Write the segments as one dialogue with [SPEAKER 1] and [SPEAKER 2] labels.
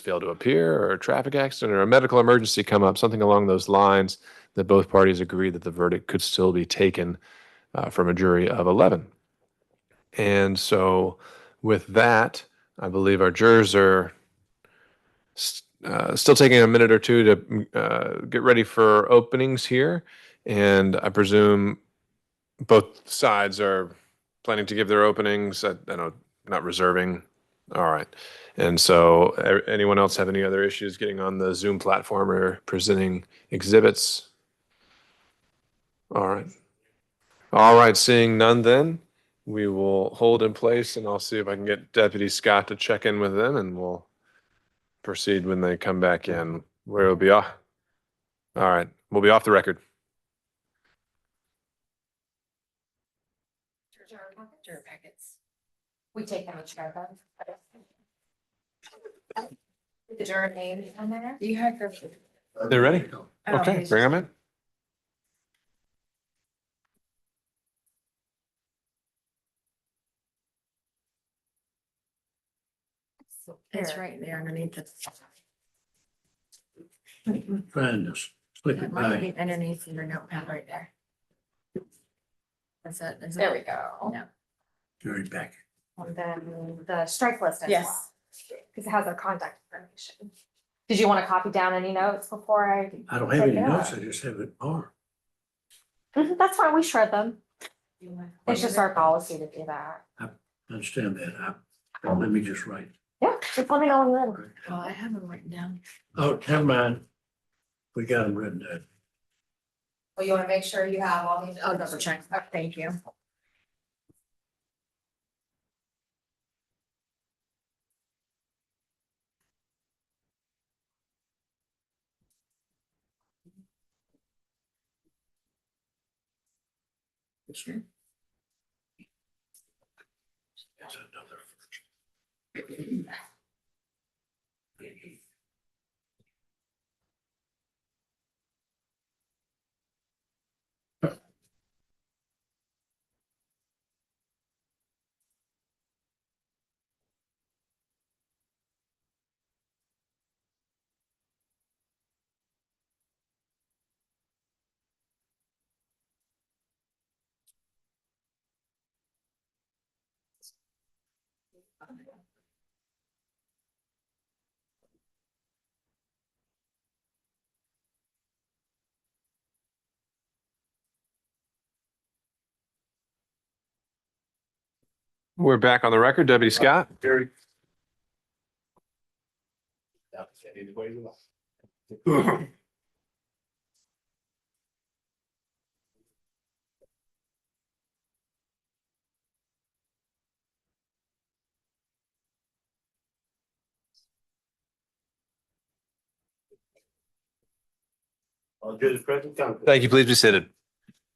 [SPEAKER 1] fail to appear, or a traffic accident, or a medical emergency come up, something along those lines, that both parties agree that the verdict could still be taken from a jury of 11. And so with that, I believe our jurors are still taking a minute or two to get ready for openings here. And I presume both sides are planning to give their openings. I know, not reserving. All right. And so anyone else have any other issues getting on the Zoom platform or presenting exhibits? All right. All right. Seeing none, then we will hold in place, and I'll see if I can get Deputy Scott to check in with them, and we'll proceed when they come back in. Where will be off? All right. We'll be off the record.
[SPEAKER 2] Juror packets. We take them each other. The juror name on there. You have your.
[SPEAKER 1] They're ready? Okay, bring them in.
[SPEAKER 2] It's right there underneath it.
[SPEAKER 3] Trying to slip it by.
[SPEAKER 2] Underneath your notepad right there. That's it.
[SPEAKER 4] There we go.
[SPEAKER 2] Yeah.
[SPEAKER 3] Jury back.
[SPEAKER 4] And then the strike list as
[SPEAKER 2] Yes.
[SPEAKER 4] well. Because it has their contact information. Did you want to copy down any notes before I?
[SPEAKER 3] I don't have any
[SPEAKER 4] Yeah.
[SPEAKER 3] notes, I just have it marked.
[SPEAKER 4] That's fine, we shred them. It's just our policy to do that.
[SPEAKER 3] I understand that. Let me just write.
[SPEAKER 4] Yeah, just let me know when you're ready.
[SPEAKER 2] Oh, I have them written down.
[SPEAKER 3] Oh, never mind. We got them written down.
[SPEAKER 4] Well, you want to make sure you have all these.
[SPEAKER 2] I'll double check.
[SPEAKER 4] Oh, thank you.
[SPEAKER 2] Sure.
[SPEAKER 3] That's another.
[SPEAKER 1] We're back on the record. Deputy Scott? Thank you. Please be seated.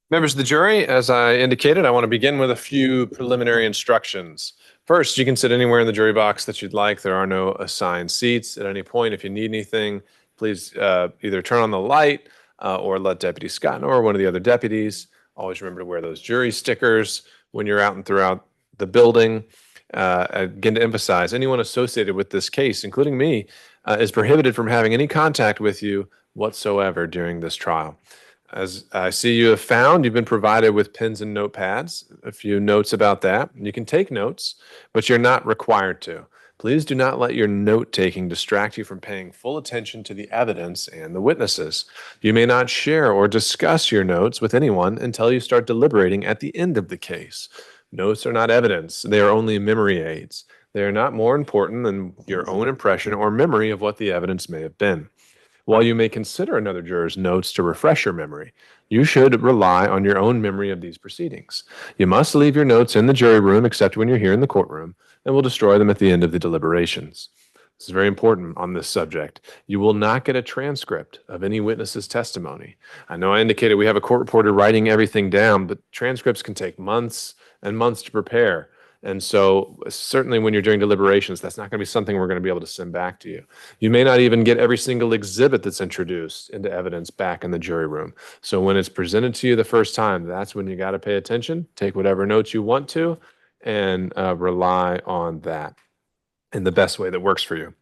[SPEAKER 1] Members of the jury, as I indicated, I want to begin with a few preliminary instructions. First, you can sit anywhere in the jury box that you'd like. There are no assigned seats. At any point, if you need anything, please either turn on the light or let Deputy Scott know or one of the other deputies. Always remember to wear those jury stickers when you're out and throughout the building. Again, to emphasize, anyone associated with this case, including me, is prohibited from having any contact with you whatsoever during this trial. As I see you have found, you've been provided with pens and notepads. A few notes about that. You can take notes, but you're not required to. Please do not let your note-taking distract you from paying full attention to the evidence and the witnesses. You may not share or discuss your notes with anyone until you start deliberating at the end of the case. Notes are not evidence. They are only memory aids. They are not more important than your own impression or memory of what the evidence may have been. While you may consider another juror's notes to refresh your memory, you should rely on your own memory of these proceedings. You must leave your notes in the jury room except when you're here in the courtroom, and will destroy them at the end of the deliberations. This is very important on this subject. You will not get a transcript of any witness's testimony. I know I indicated we have a court reporter writing everything down, but transcripts can take months and months to prepare. And so certainly when you're doing deliberations, that's not going to be something we're going to be able to send back to you. You may not even get every single exhibit that's introduced into evidence back in the jury room. So when it's presented to you the first time, that's when you got to pay attention, take whatever notes you want to, and rely on that in the best way that works for you.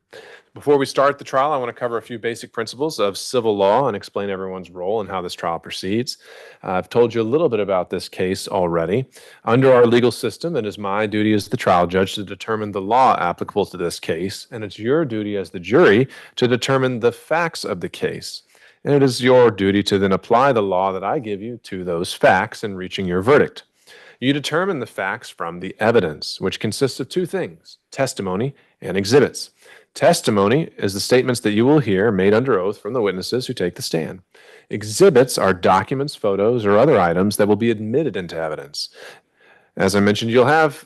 [SPEAKER 1] Before we start the trial, I want to cover a few basic principles of civil law and explain everyone's role and how this trial proceeds. I've told you a little bit about this case already. Under our legal system, it is my duty as the trial judge to determine the law applicable to this case, and it's your duty as the jury to determine the facts of the case. And it is your duty to then apply the law that I give you to those facts in reaching your verdict. You determine the facts from the evidence, which consists of two things: testimony and exhibits. Testimony is the statements that you will hear made under oath from the witnesses who take the stand. Exhibits are documents, photos, or other items that will be admitted into evidence. As I mentioned, you'll have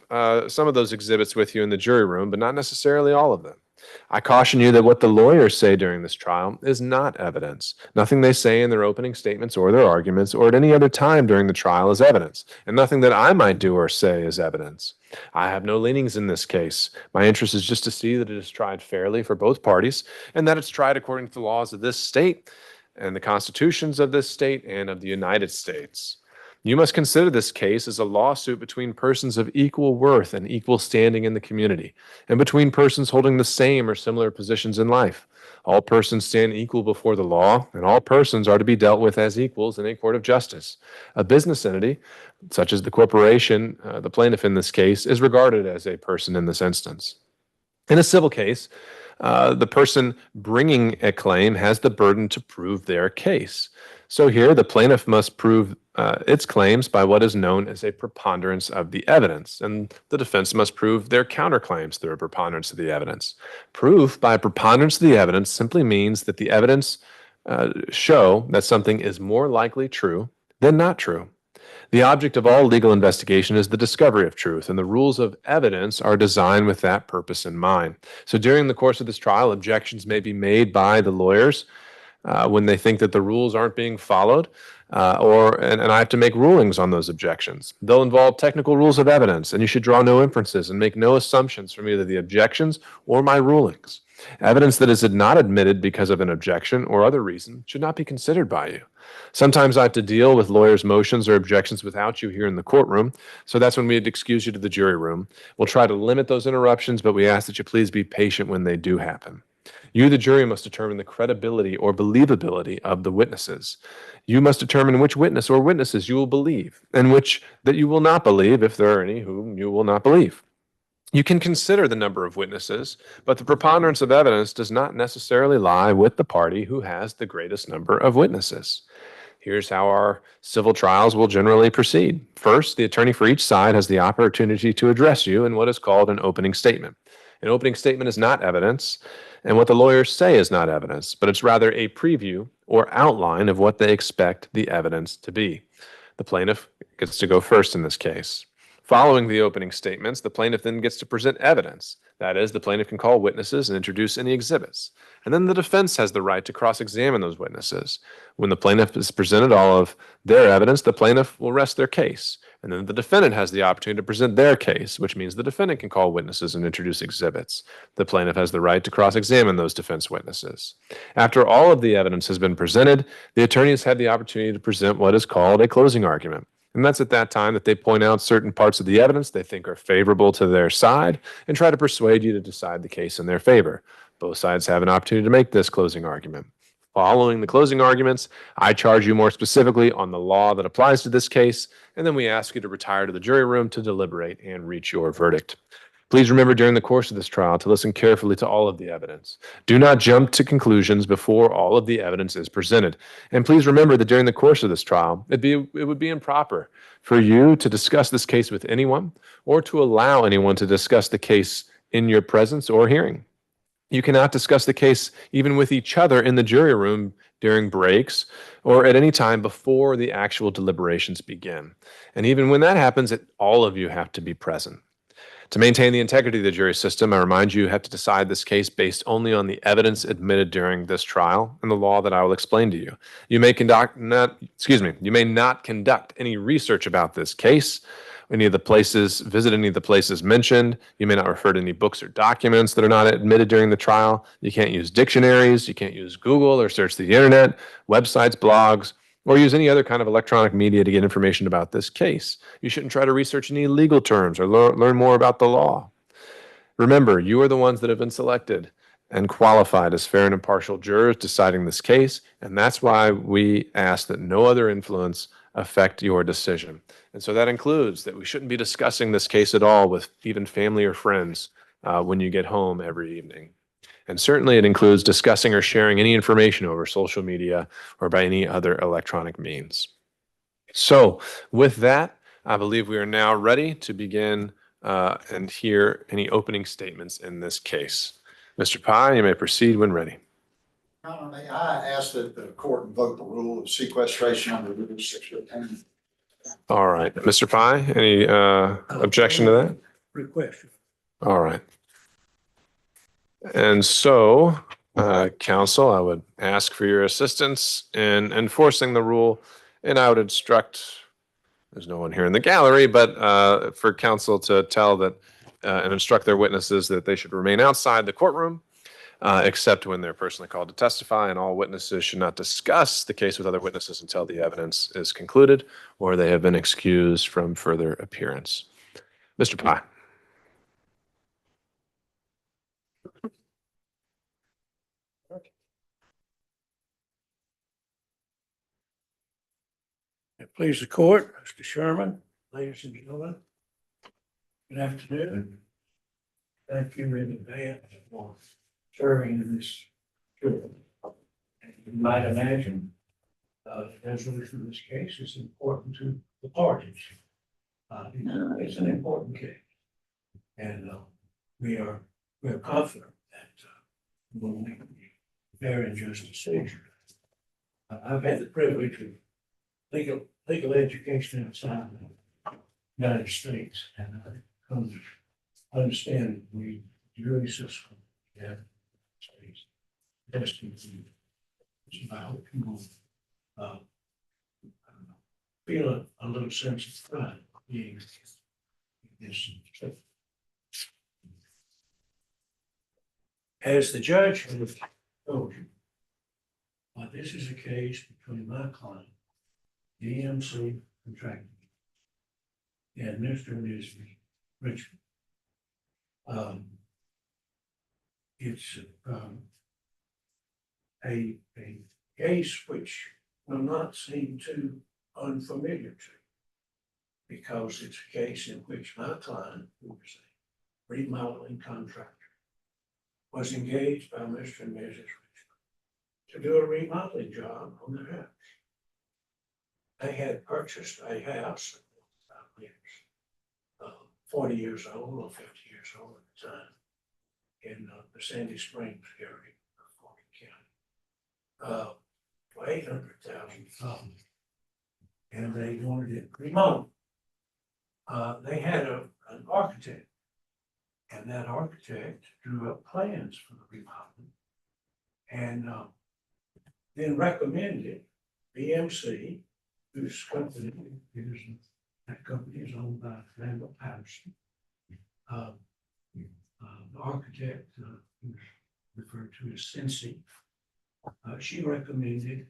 [SPEAKER 1] some of those exhibits with you in the jury room, but not necessarily all of them. I caution you that what the lawyers say during this trial is not evidence. Nothing they say in their opening statements or their arguments or at any other time during the trial is evidence, and nothing that I might do or say is evidence. I have no leanings in this case. My interest is just to see that it is tried fairly for both parties and that it's tried according to the laws of this state and the constitutions of this state and of the United States. You must consider this case as a lawsuit between persons of equal worth and equal standing in the community, and between persons holding the same or similar positions in life. All persons stand equal before the law, and all persons are to be dealt with as equals in a court of justice. A business entity, such as the corporation, the plaintiff in this case, is regarded as a person in this instance. In a civil case, the person bringing a claim has the burden to prove their case. So here, the plaintiff must prove its claims by what is known as a preponderance of the evidence, and the defense must prove their counterclaims through a preponderance of the evidence. Proof by preponderance of the evidence simply means that the evidence show that something is more likely true than not true. The object of all legal investigation is the discovery of truth, and the rules of evidence are designed with that purpose in mind. So during the course of this trial, objections may be made by the lawyers when they think that the rules aren't being followed, and I have to make rulings on those objections. They'll involve technical rules of evidence, and you should draw no inferences and make no assumptions from either the objections or my rulings. Evidence that is not admitted because of an objection or other reason should not be considered by you. Sometimes I have to deal with lawyers' motions or objections without you here in the courtroom, so that's when we'd excuse you to the jury room. We'll try to limit those interruptions, but we ask that you please be patient when they do happen. You, the jury, must determine the credibility or believability of the witnesses. You must determine which witness or witnesses you will believe, and which that you will not believe, if there are any whom you will not believe. You can consider the number of witnesses, but the preponderance of evidence does not necessarily lie with the party who has the greatest number of witnesses. Here's how our civil trials will generally proceed. First, the attorney for each side has the opportunity to address you in what is called an opening statement. An opening statement is not evidence, and what the lawyers say is not evidence, but it's rather a preview or outline of what they expect the evidence to be. The plaintiff gets to go first in this case. Following the opening statements, the plaintiff then gets to present evidence. That is, the plaintiff can call witnesses and introduce any exhibits. And then the defense has the right to cross-examine those witnesses. When the plaintiff has presented all of their evidence, the plaintiff will rest their case. And then the defendant has the opportunity to present their case, which means the defendant can call witnesses and introduce exhibits. The plaintiff has the right to cross-examine those defense witnesses. After all of the evidence has been presented, the attorneys have the opportunity to present what is called a closing argument. And that's at that time that they point out certain parts of the evidence they think are favorable to their side and try to persuade you to decide the case in their favor. Both sides have an opportunity to make this closing argument. Following the closing arguments, I charge you more specifically on the law that applies to this case, and then we ask you to retire to the jury room to deliberate and reach your verdict. Please remember during the course of this trial to listen carefully to all of the evidence. Do not jump to conclusions before all of the evidence is presented. And please remember that during the course of this trial, it would be improper for you to discuss this case with anyone or to allow anyone to discuss the case in your presence or hearing. You cannot discuss the case even with each other in the jury room during breaks or at any time before the actual deliberations begin. And even when that happens, all of you have to be present. To maintain the integrity of the jury system, I remind you have to decide this case based only on the evidence admitted during this trial and the law that I will explain to you. You may not conduct any research about this case, visit any of the places mentioned. You may not refer to any books or documents that are not admitted during the trial. You can't use dictionaries. You can't use Google or search the internet, websites, blogs, or use any other kind of electronic media to get information about this case. You shouldn't try to research any legal terms or learn more about the law. Remember, you are the ones that have been selected and qualified as fair and impartial jurors deciding this case, and that's why we ask that no other influence affect your decision. And so that includes that we shouldn't be discussing this case at all with even family or friends when you get home every evening. And certainly it includes discussing or sharing any information over social media or by any other electronic means. So with that, I believe we are now ready to begin and hear any opening statements in this case. Mr. Pye, you may proceed when ready.
[SPEAKER 5] Your Honor, may I ask that the court invoke the rule of sequestration under Rule 615?
[SPEAKER 1] All right, Mr. Pye, any objection to that?
[SPEAKER 3] Request.
[SPEAKER 1] All right. And so, counsel, I would ask for your assistance in enforcing the rule, and I would instruct, there's no one here in the gallery, but for counsel to tell that and instruct their witnesses that they should remain outside the courtroom, except when they're personally called to testify, and all witnesses should not discuss the case with other witnesses until the evidence is concluded or they have been excused from further appearance. Mr. Pye.
[SPEAKER 3] Please the court, Mr. Sherman, ladies and gentlemen. Good afternoon. Thank you in advance for serving in this jury. You might imagine the resolution of this case is important to the parties. It's an important case. And we are confident that we'll make a fair and just decision. I've had the privilege of legal education outside the United States, and I come to understand the jury system that states testing is about feel a little sense of pride being in this. As the judge has told you, this is a case between my client, BMC Contracting, and Mr. and Mrs. Richmond. It's a case which will not seem too unfamiliar to you, because it's a case in which my client, who was a remodeling contractor, was engaged by Mr. and Mrs. Richmond to do a remodeling job on their house. They had purchased a house, 40 years old or 50 years old at the time, in the Sandy Springs area of Fulton County, for $800,000, and they wanted it remodeled. They had an architect, and that architect drew up plans for the remodeling, and then recommended BMC, whose company is, that company is owned by Randall Patterson. The architect, who's referred to as INC.v, she recommended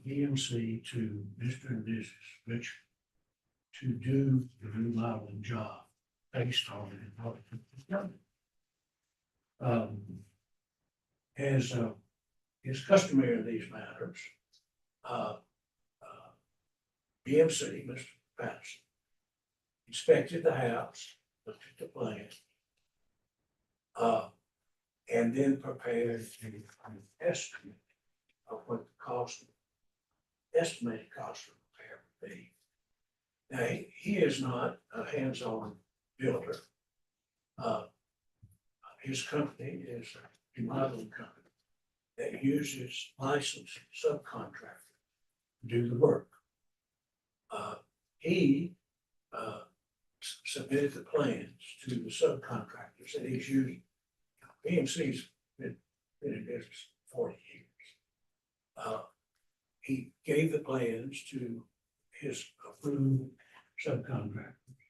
[SPEAKER 3] BMC to Mr. and Mrs. Richmond to do the remodeling job based on an architect. As is customary in these matters, BMC, Mr. Patterson, inspected the house, looked at the plan, and then prepared an estimate of what the estimated cost of repair would be. Now, he is not a hands-on builder. His company is a remodeling company that uses licensed subcontractors to do the work. He submitted the plans to the subcontractors that he's using. BMC's been in business 40 years. He gave the plans to his approved subcontractors,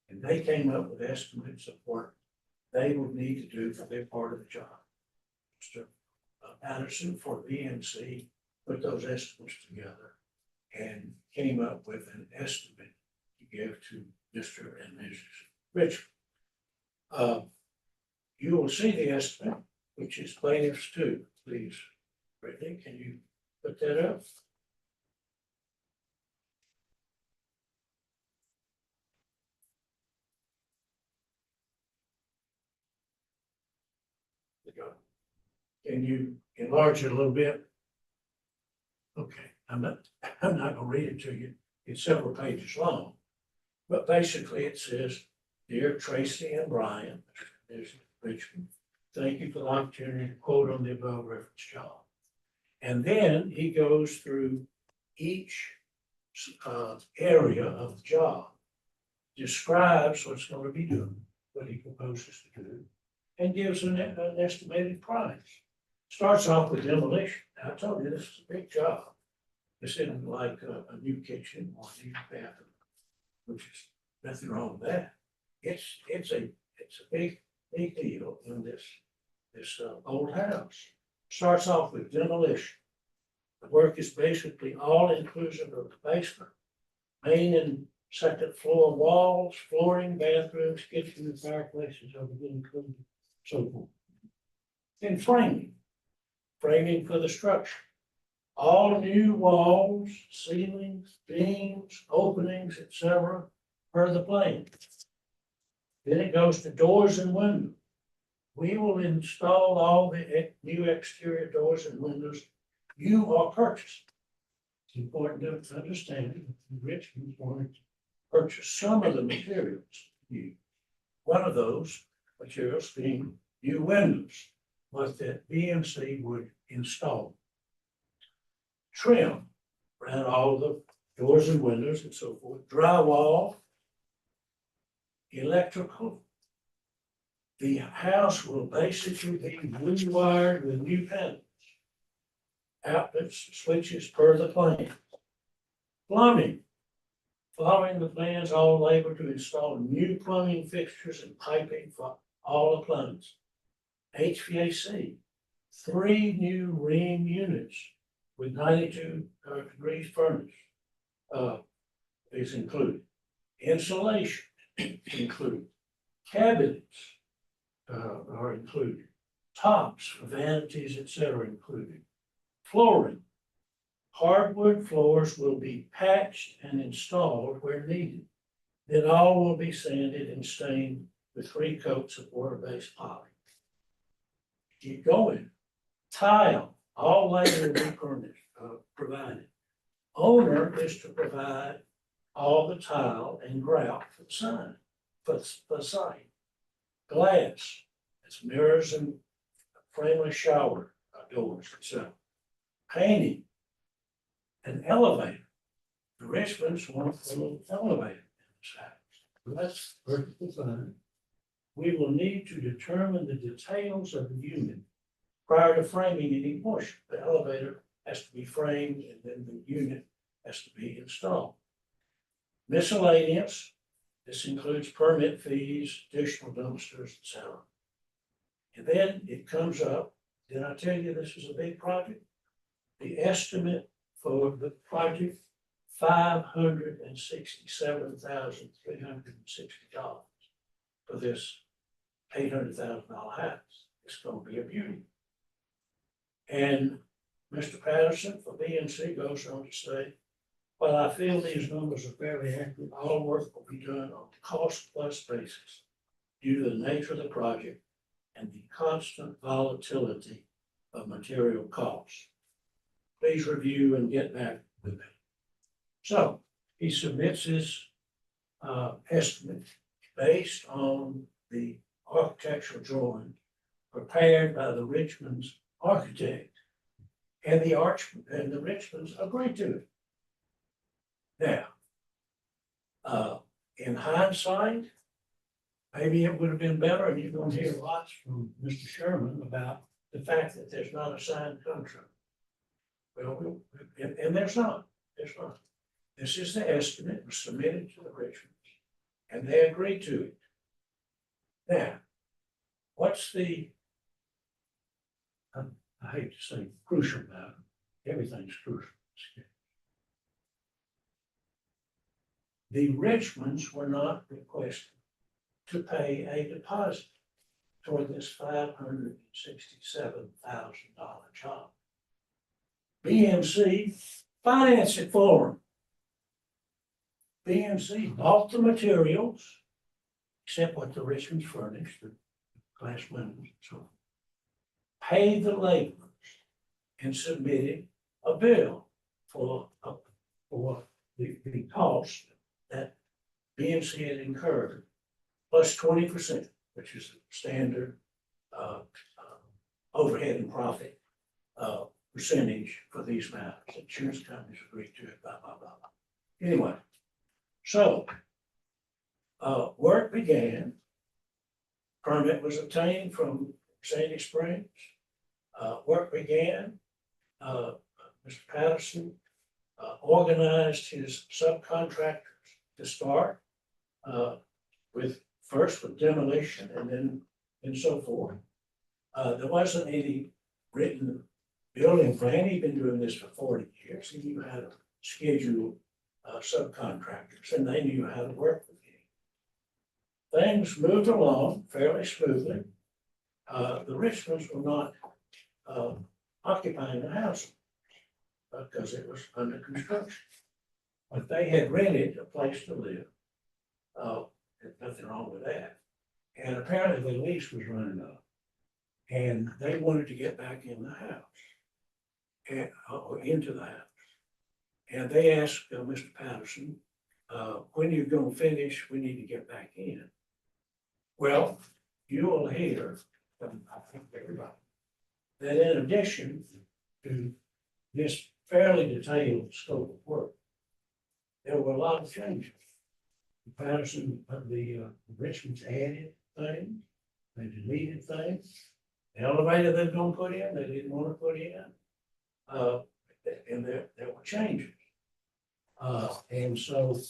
[SPEAKER 3] and they came up with estimates of what they would need to do for their part of the job. Mr. Patterson for BMC put those estimates together and came up with an estimate to give to Mr. and Mrs. Richmond. You will see the estimate which is plaintiffs two, please. Brittany, can you put that up? Can you enlarge it a little bit? Okay, I'm not gonna read it to you. It's several pages long. But basically it says, "Dear Tracy and Brian, there's Richmond, thank you for the opportunity to quote on the above referenced job." And then he goes through each area of the job, describes what's going to be done, what he proposes to do, and gives an estimated price. Starts off with demolition. I told you, this is a big job. This isn't like a new kitchen or a new bathroom, which is nothing wrong with that. It's a big deal in this old house. Starts off with demolition. The work is basically all inclusive of the basement, main and second floor walls, flooring, bathrooms, kitchen and fireplaces are included, so forth. Then framing for the structure. All new walls, ceilings, beams, openings, etc., per the plan. Then it goes to doors and windows. We will install all the new exterior doors and windows you are purchasing. It's important to understand that Richmond wanted to purchase some of the materials. One of those materials being new windows, what that BMC would install. Trim around all the doors and windows and so forth, drywall, electrical. The house will basically be rewired with new panels, outlets, switches per the plan. Plumbing, following the plans, all labor to install new plumbing fixtures and piping for all appliances. HVAC, 3 new ream units with 92 degrees furnace is included. Insulation included. Cabinets are included. Tops, vanities, etc. included. Flooring. Hardwood floors will be patched and installed where needed. Then all will be sanded and stained with 3 coats of water-based poly. Keep going. Tile, all labor will be provided. Owner is to provide all the tile and grout for the sign, for the site. Glass, it's mirrors and frameless shower doors, etc. Painting, an elevator. The Richmonds want a little elevator in this house. That's perfectly fine. We will need to determine the details of the unit prior to framing any portion. The elevator has to be framed and then the unit has to be installed. Miscellaneous, this includes permit fees, additional dumpsters, etc. And then it comes up, did I tell you this is a big project? The estimate for the project, $567,360 for this $800,000 house. It's going to be a beauty. And Mr. Patterson for BMC goes on to say, while I feel these numbers are fairly accurate, all work will be done on the cost plus basis due to the nature of the project and the constant volatility of material costs. Please review and get back with me. So he submits his estimate based on the architectural drawing prepared by the Richmond's architect, and the Richmonds agreed to it. Now, in hindsight, maybe it would have been better, and you're going to hear lots from Mr. Sherman about the fact that there's not a signed contract. Well, and there's not. This is the estimate was submitted to the Richmonds, and they agreed to it. Now, what's the, I hate to say crucial about it, everything's crucial. The Richmonds were not requested to pay a deposit. toward this $567,000 job. BMC financed it for them. BMC bought the materials, except what the Richmonds furnished, the glass windows, so paid the laborers and submitted a bill for the cost that BMC had incurred, plus 20%, which is the standard overhead and profit percentage for these matters. Insurance companies agreed to it, blah, blah, blah, blah. Anyway, so work began. Permit was obtained from Sandy Springs. Work began. Mr. Patterson organized his subcontractors to start with demolition and so forth. There wasn't any written building plan. He'd been doing this for 40 years. He knew how to schedule subcontractors, and they knew how to work with him. Things moved along fairly smoothly. The Richmonds were not occupying the house because it was under construction. But they had rented a place to live. There's nothing wrong with that. And apparently the lease was running up. And they wanted to get back in the house, or into the house. And they asked Mr. Patterson, when you're going to finish, we need to get back in. Well, you will hear from, I think, everybody, that in addition to this fairly detailed scope of work, there were a lot of changes. Patterson, the Richmonds added things, they deleted things. The elevator they're gonna put in, they didn't want to put in. And there were changes. And so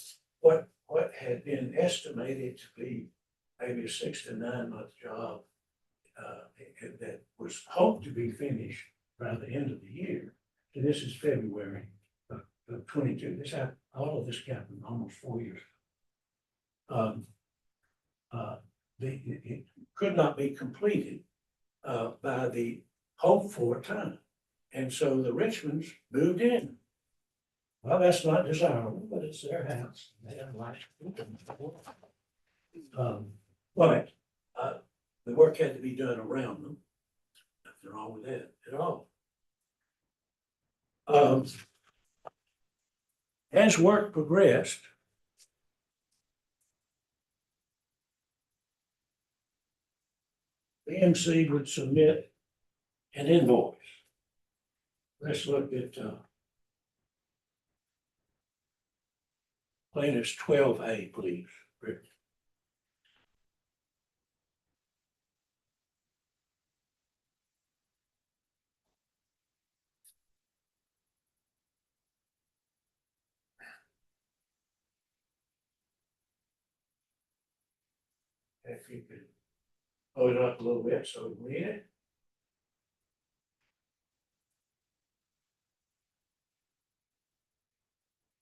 [SPEAKER 3] what had been estimated to be maybe a 6 to 9 month job that was hoped to be finished by the end of the year. So this is February of 22. All of this happened almost 4 years ago. It could not be completed by the hoped for time. And so the Richmonds moved in. Well, that's not desirable, but it's their house. They have life. But the work had to be done around them. Nothing wrong with that at all. As work progressed, BMC would submit an invoice. Let's look at plaintiff's 12A, please, Rick. If you could hold it up a little bit so we can read it.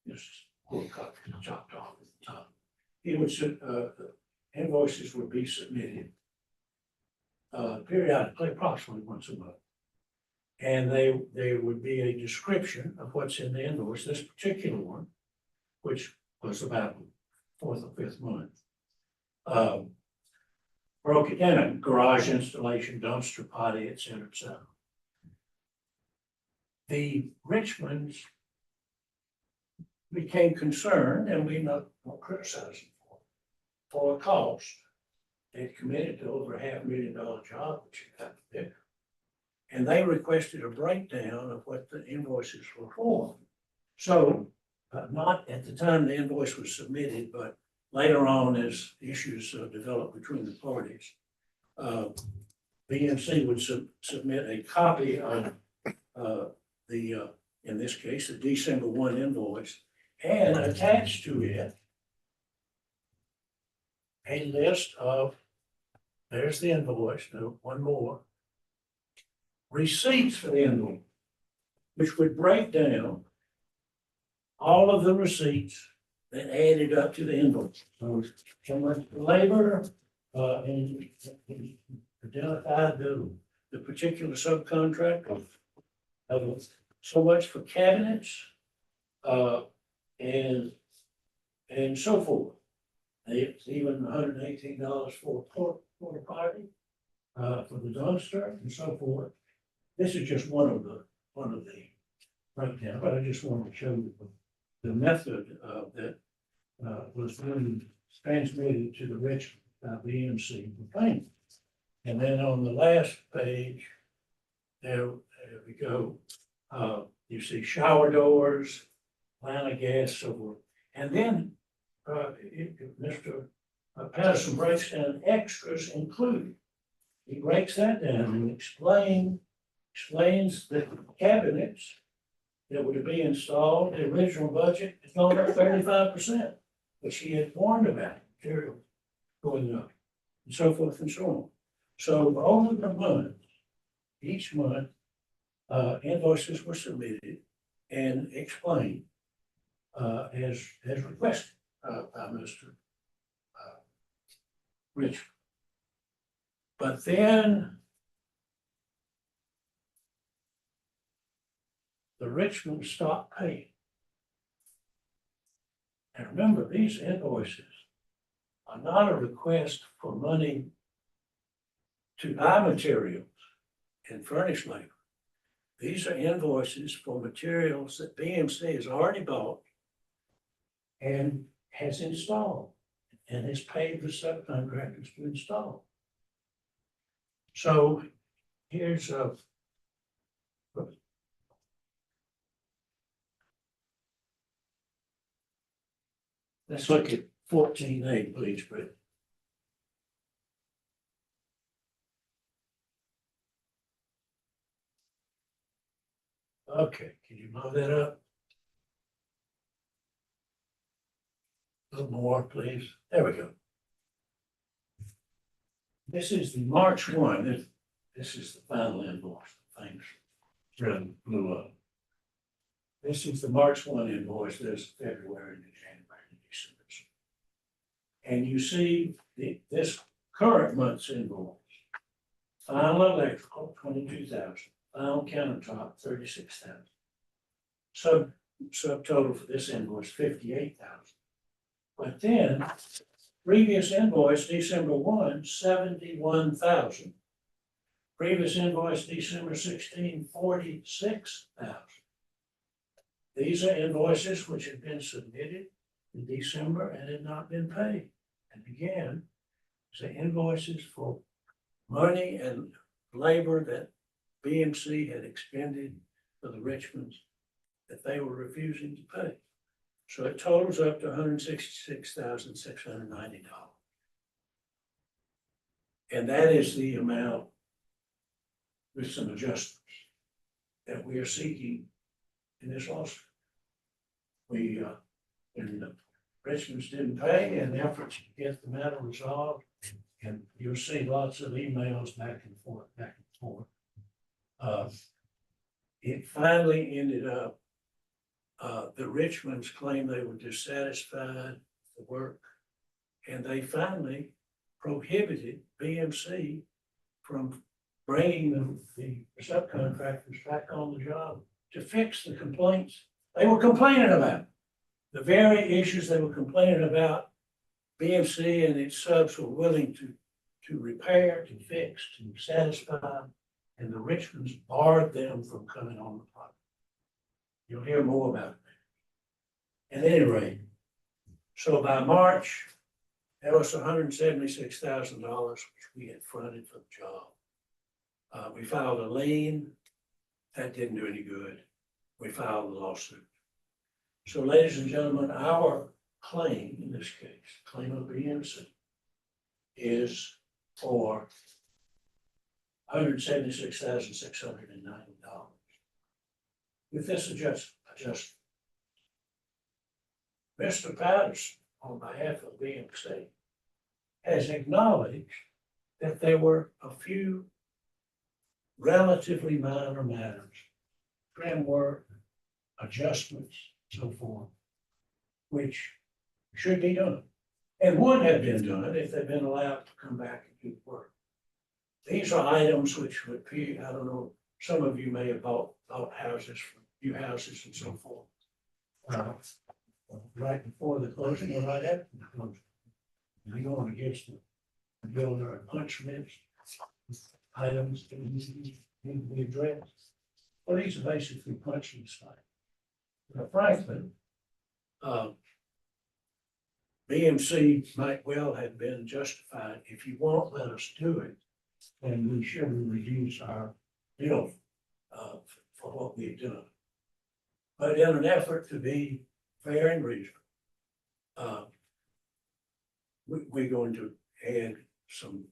[SPEAKER 3] Just pull a copy chopped off at the top. Invoices would be submitted periodically, approximately once a month. And there would be a description of what's in the invoice. This particular one, which was about 4th or 5th month, broke it down: garage installation, dumpster, potty, et cetera, et cetera. The Richmonds became concerned, and we not criticizing for a cost. They committed to over $500,000 job, which you have to do. And they requested a breakdown of what the invoices were for. So, not at the time the invoice was submitted, but later on as issues developed between the parties, BMC would submit a copy of in this case, the December 1 invoice, and attached to it a list of, there's the invoice, no, one more, receipts for the invoice, which would break down all of the receipts that added up to the invoice. So much for labor, and identified the particular subcontract of so much for cabinets, and so forth. It's even $118 for a porta potty, for the dumpster and so forth. This is just one of the breakdown, but I just wanted to show you the method that was really transmitted to the Richmond BMC for payment. And then on the last page, there we go. You see shower doors, line of gas, so forth. And then Mr. Patterson breaks down extras included. He breaks that down and explains that cabinets that were to be installed, the original budget is going up 35%, which he had warned about, material going up, and so forth and so on. So over the month, each month, invoices were submitted and explained as requested by Mr. Richmond. But then the Richmond stopped paying. And remember, these invoices are not a request for money to buy materials and furnish labor. These are invoices for materials that BMC has already bought and has installed and has paid the subcontractors to install. So here's let's look at 14A, please, Brett. Okay, can you blow that up? A little more, please. There we go. This is the March 1. This is the final invoice. Things really blew up. This is the March 1 invoice. There's February to January to December. And you see this current month's invoice. Final electrical, 22,000. Final countertop, 36,000. Subtotal for this invoice, 58,000. But then, previous invoice, December 1, 71,000. Previous invoice, December 16, 46,000. These are invoices which have been submitted in December and had not been paid. And again, the invoices for money and labor that BMC had expended for the Richmonds that they were refusing to pay. So it totals up to $166,690. And that is the amount with some adjustments that we are seeking in this lawsuit. We, when the Richmonds didn't pay and efforts to get the matter resolved, and you'll see lots of emails back and forth. It finally ended up, the Richmonds claimed they were dissatisfied with the work, and they finally prohibited BMC from bringing the subcontractors back on the job to fix the complaints they were complaining about. The very issues they were complaining about, BMC and its subs were willing to repair, to fix, to satisfy, and the Richmonds barred them from coming on the project. You'll hear more about it. At any rate, so by March, that was $176,000 which we had fronted for the job. We filed a lien. That didn't do any good. We filed a lawsuit. So ladies and gentlemen, our claim in this case, claim of BMC, is for $176,690. With this adjustment, Mr. Patterson, on behalf of BMC, has acknowledged that there were a few relatively minor matters, trim work, adjustments, so forth, which should be done and would have been done if they'd been allowed to come back and do the work. these are items which would be, I don't know, some of you may have bought houses, new houses and so forth. Right before the closing or right after the closing. You're going against the builder and punch list, items that need to be addressed. Well, these are basically punch list items. Now, frankly, BMC might well have been justified. If you won't let us do it, then we should reduce our bill for what we've done. But in an effort to be fair and reasonable, we're going to add some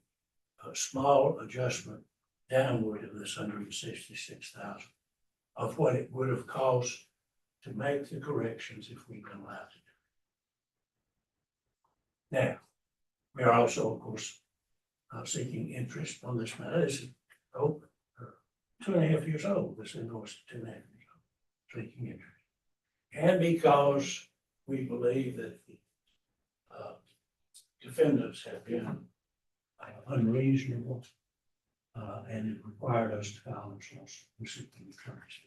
[SPEAKER 3] small adjustment downward of this $166,000 of what it would have cost to make the corrections if we'd been allowed to do. Now, we are also, of course, seeking interest on this matter. This is 2.5 years old. This invoice is 2.5 years old, seeking interest. And because we believe that the defendants have been unreasonable, and it required us to file this lawsuit. We're seeking attorneys.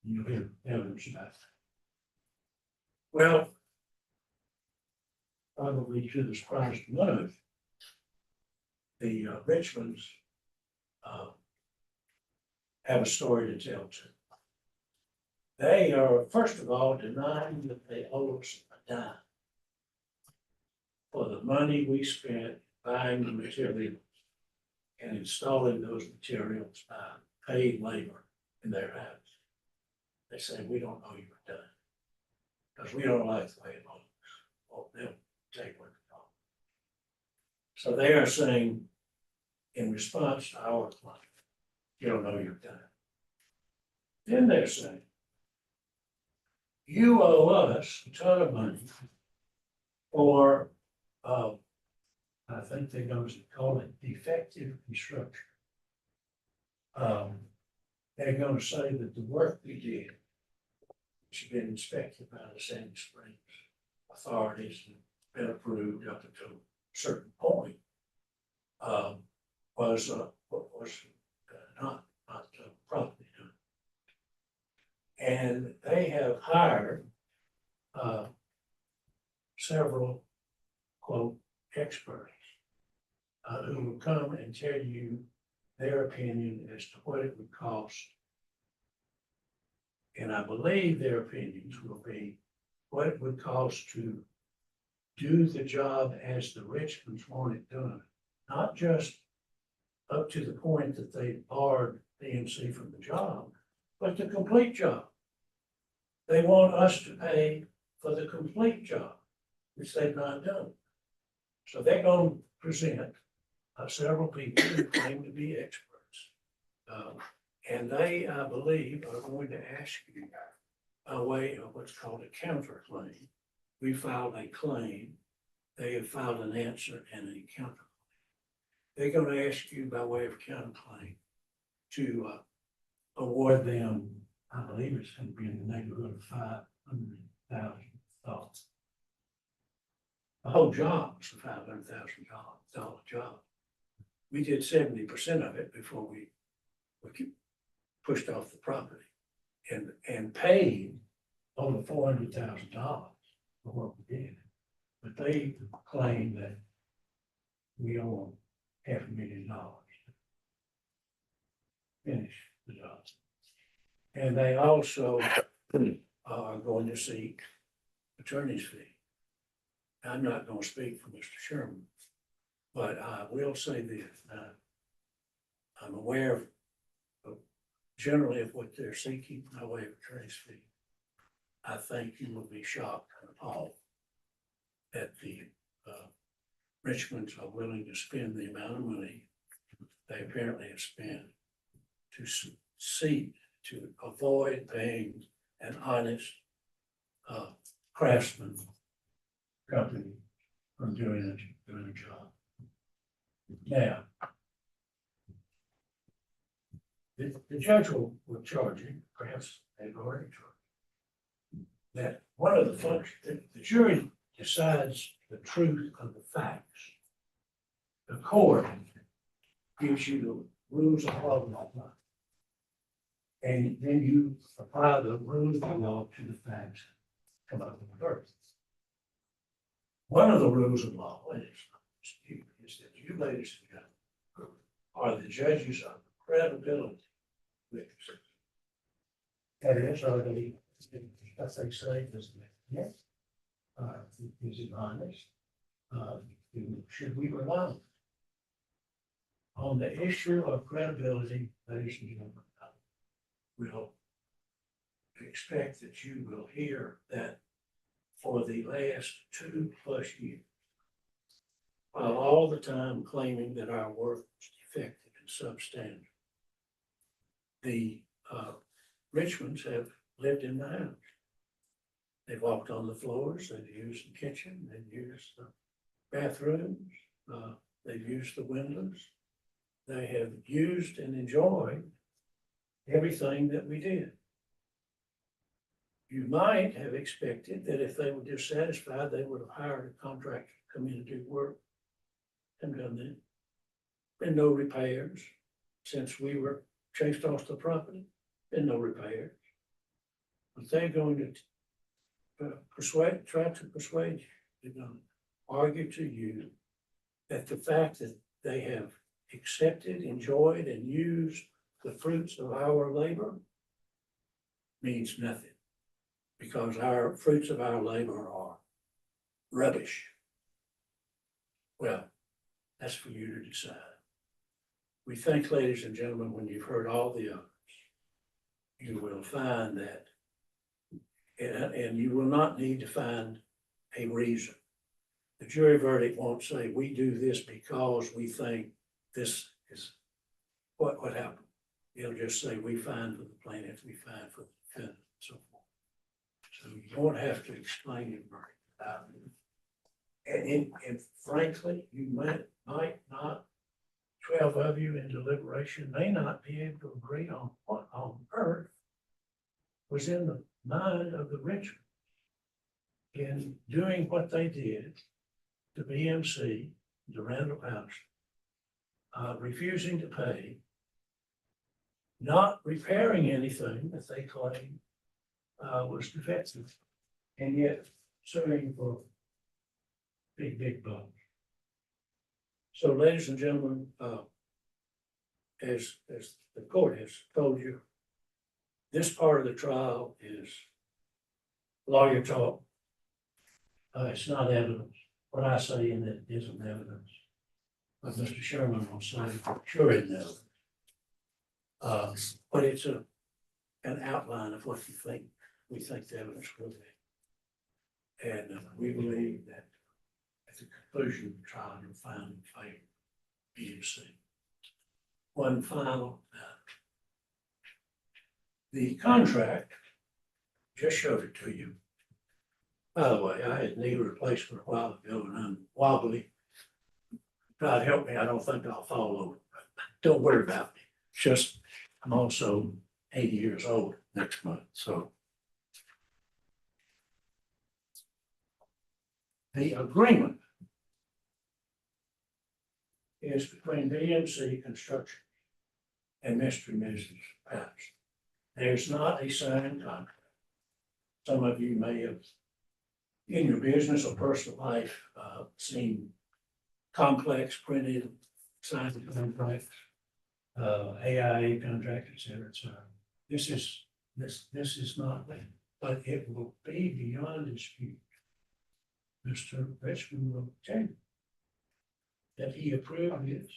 [SPEAKER 3] You'll hear evidence about that. Well, probably to the surprise of none of you, the Richmonds have a story to tell too. They are, first of all, denying that they owe us a dime for the money we spent buying the materials and installing those materials by paid labor in their house. They say, we don't owe you a dime because we don't like the way it looks. Well, they'll take what they owe. So they are saying, in response to our claim, you don't owe your dime. Then they're saying, you owe us a ton of money for, I think they're going to call it defective construction. They're going to say that the work we did, which has been inspected by the Sandy Springs authorities and been approved up until a certain point, was not properly done. And they have hired several, quote, experts who will come and tell you their opinion as to what it would cost. And I believe their opinions will be what it would cost to do the job as the Richmonds want it done, not just up to the point that they barred BMC from the job, but the complete job. They want us to pay for the complete job, which they've not done. So they're going to present several people who claim to be experts. And they, I believe, are going to ask you a way of what's called a counterclaim. We filed a claim. They have filed an answer and a counterclaim. They're going to ask you by way of counterclaim to award them, I believe it's going to be in the neighborhood of $500,000. The whole job was a $500,000 job. We did 70% of it before we pushed off the property and paid over $400,000 for what we did. But they claim that we owe them $500,000 to finish the job. And they also are going to seek attorney's fee. I'm not going to speak for Mr. Sherman, but I will say this. I'm aware of generally of what they're seeking by way of attorney's fee. I think you will be shocked and appalled that the Richmonds are willing to spend the amount of money they apparently have spent to seek to avoid paying an honest craftsman company from doing a job. Now, the judge will charge you, perhaps they've already charged, that one of the functions, the jury decides the truth of the facts. The court gives you the rules of law. And then you apply the rules of law to the facts come up with birth. One of the rules of law, and it's not disputed, is that you, ladies and gentlemen, are the judges of credibility witnesses. That is, are they, as they say, is it yes? Is it honest? Should we rely on the issue of credibility, ladies and gentlemen? We'll expect that you will hear that for the last 2+ years, while all the time claiming that our work was defective and substandard, the Richmonds have lived in the house. They've walked on the floors, they've used the kitchen, they've used the bathrooms, they've used the windows. They have used and enjoyed everything that we did. You might have expected that if they were dissatisfied, they would have hired a contractor to come in and do work and done that. Been no repairs since we were chased off the property, been no repairs. But they're going to try to persuade you, they're going to argue to you that the fact that they have accepted, enjoyed, and used the fruits of our labor means nothing, because our fruits of our labor are rubbish. Well, that's for you to decide. We think, ladies and gentlemen, when you've heard all the others, you will find that, and you will not need to find a reason. The jury verdict won't say, we do this because we think this is what happened. It'll just say, we find for the plaintiff, we find for the defendant, and so forth. So you don't have to explain your verdict. And frankly, you might not, 12 of you in deliberation may not be able to agree on what on earth was in the mind of the Richmonds in doing what they did to BMC, to Randall House, refusing to pay, not repairing anything that they claimed was defective, and yet suing for big bucks. So, ladies and gentlemen, as the court has told you, this part of the trial is lawyer talk. It's not evidence. What I say in it isn't evidence. But Mr. Sherman will say, sure it knows. But it's an outline of what we think the evidence will be. And we believe that at the conclusion of the trial, you'll find in favor of BMC. One final, the contract, just showed it to you. By the way, I had knee replacement a while ago and I'm wobbly. God help me, I don't think I'll fall over. Don't worry about me. It's just, I'm also 80 years old next month, so. The agreement is between BMC Construction and Mr. and Mrs. Patterson. There's not a signed contract. Some of you may have, in your business or personal life, seen complex printed signed contracts, AIA contract, et cetera, et cetera. This is not that, but it will be beyond dispute. Mr. Richmond will tell you that he approved this.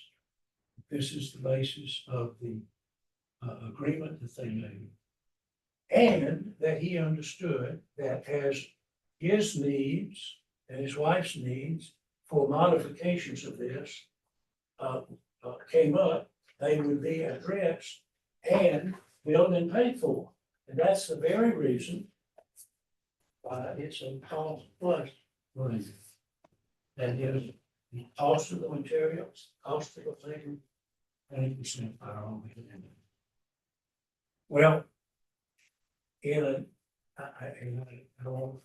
[SPEAKER 3] This is the basis of the agreement that they made. And that he understood that as his needs and his wife's needs for modifications of this came up, they would be addressed and billed and paid for. And that's the very reason why it's a cost plus agreement. That is the cost of the materials, cost of the labor, 20% by our own hand. Well, I don't,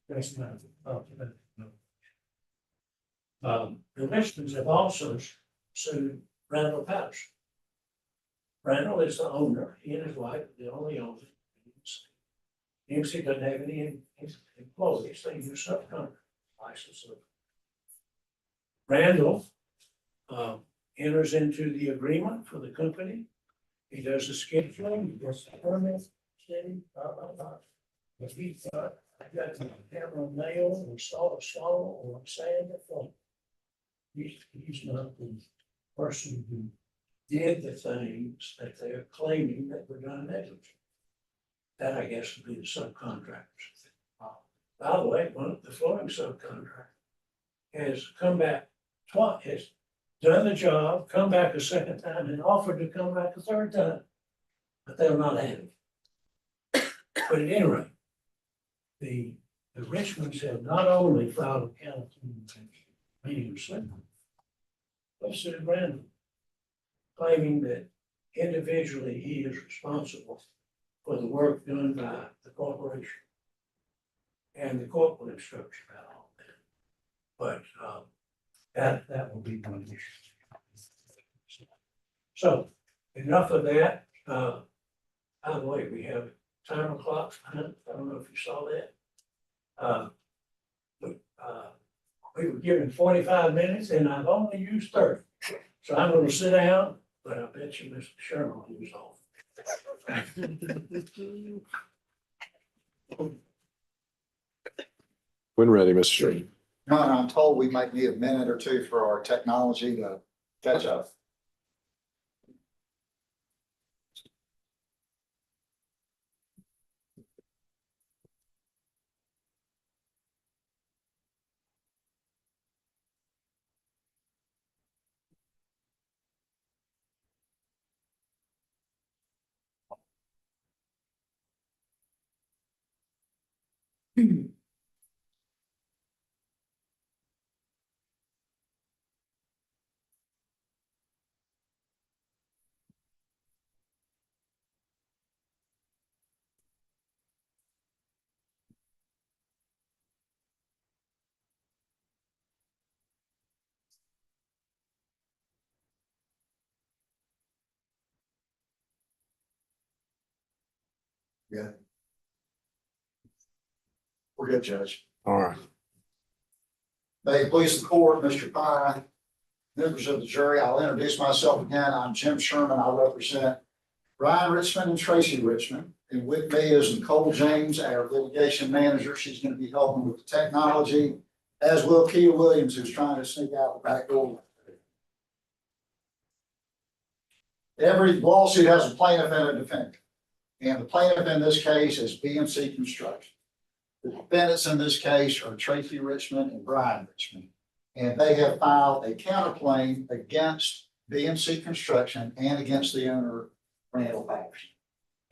[SPEAKER 3] that's not, the Richmonds have also sued Randall Patterson. Randall is the owner, he and his wife are the only owners. BMC doesn't have any employees, they use subcontract license. Randall enters into the agreement for the company. He does the scheduling, he does the permit, steady, blah, blah, blah. If he's got, I got to hammer a nail or saw a saw or sand or floor. He's not the person who did the things that they're claiming that were done negligently. That, I guess, would be the subcontractors. By the way, one of the flooring subcontractor has come back twice, has done the job, come back a second time and offered to come back a third time. But they'll not have it. But at any rate, the Richmonds have not only filed a counterclaim, meaning slip, but sued Randall, claiming that individually he is responsible for the work done by the corporation and the corporate instruction about all that. But that will be one issue. So enough of that. By the way, we have timer clocks. I don't know if you saw that. We were given 45 minutes and I've only used 30. So I'm going to sit down, but I bet you Mr. Sherman will use off.
[SPEAKER 1] When ready, Mr. Sherman.
[SPEAKER 5] No, and I'm told we might need a minute or two for our technology to catch up. Yeah. We're good, Judge.
[SPEAKER 1] All right.
[SPEAKER 5] May it please the court, Mr. Pye, members of the jury, I'll introduce myself again. I'm Jim Sherman. I represent Ryan Richmond and Tracy Richmond. And with me is Nicole James, our litigation manager. She's going to be helping with the technology, as will Kia Williams, who's trying to sneak out the back door. Every lawsuit has a plaintiff and a defendant. And the plaintiff in this case is BMC Construction. The defendants in this case are Tracy Richmond and Brian Richmond. And they have filed a counterclaim against BMC Construction and against the owner, Randall Patterson.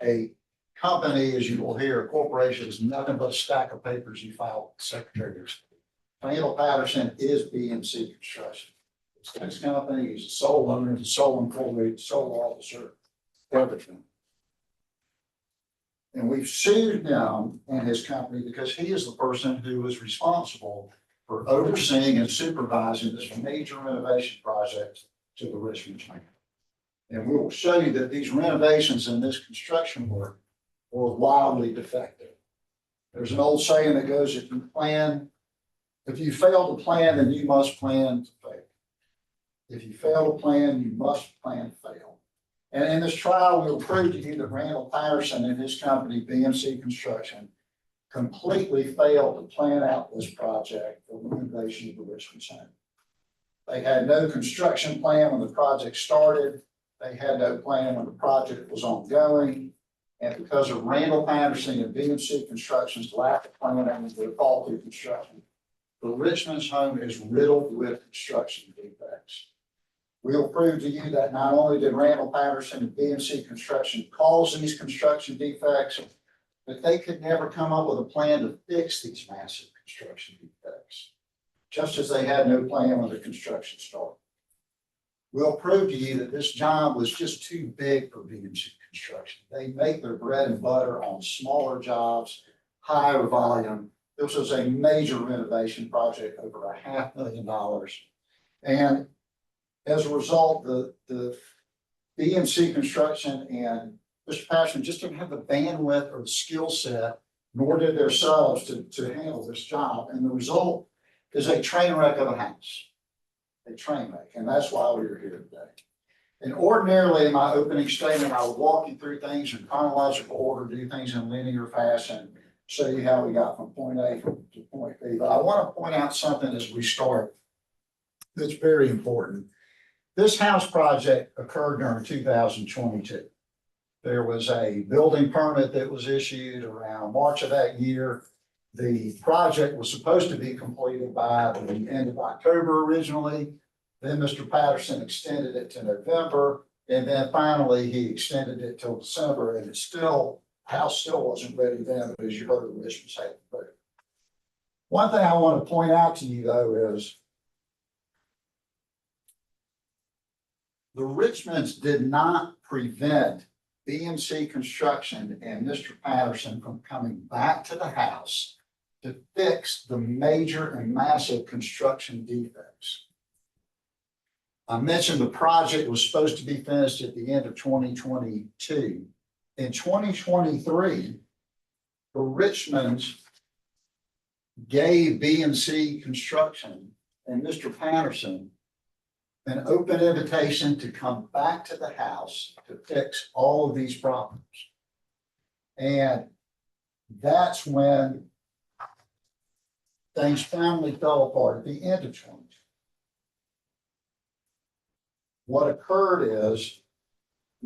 [SPEAKER 5] A company, as you will hear, a corporation is nothing but a stack of papers you file with the Secretary of State. Randall Patterson is BMC Construction. It's his company, he's a sole owner, the sole employee, sole officer, everything. And we've sued him and his company because he is the person who is responsible for overseeing and supervising this major renovation project to the Richmond plant. And we will show you that these renovations and this construction work were wildly defective. There's an old saying that goes, if you fail to plan, then you must plan to fail. If you fail to plan, you must plan to fail. And in this trial, we'll prove to you that Randall Patterson and his company, BMC Construction, completely failed to plan out this project for renovation of the Richmond Center. They had no construction plan when the project started. They had no plan when the project was ongoing. And because of Randall Patterson and BMC Construction's lack of planning and their faulty construction, the Richmond's home is riddled with construction defects. We'll prove to you that not only did Randall Patterson and BMC Construction cause these construction defects, but they could never come up with a plan to fix these massive construction defects, just as they had no plan when the construction started. We'll prove to you that this job was just too big for BMC Construction. They make their bread and butter on smaller jobs, higher volume. This was a major renovation project, over $500,000. And As a result, the BMC construction and Mr. Patterson just didn't have the bandwidth or the skill set, nor did themselves to handle this job. And the result is a train wreck of a house. A train wreck, and that's why we're here today. And ordinarily, in my opening statement, I would walk you through things in chronological order, do things in linear fashion, show you how we got from point A to point B. But I want to point out something as we start that's very important. This house project occurred during 2022. There was a building permit that was issued around March of that year. The project was supposed to be completed by the end of October originally. Then Mr. Patterson extended it to November, and then finally he extended it till December, and house still wasn't ready then, but as you heard, the Richmond had. But one thing I want to point out to you though is the Richmonds did not prevent BMC Construction and Mr. Patterson from coming back to the house to fix the major and massive construction defects. I mentioned the project was supposed to be finished at the end of 2022. In 2023, the Richmonds gave BMC Construction and Mr. Patterson an open invitation to come back to the house to fix all of these problems. And that's when things finally fell apart at the end of 2020. What occurred is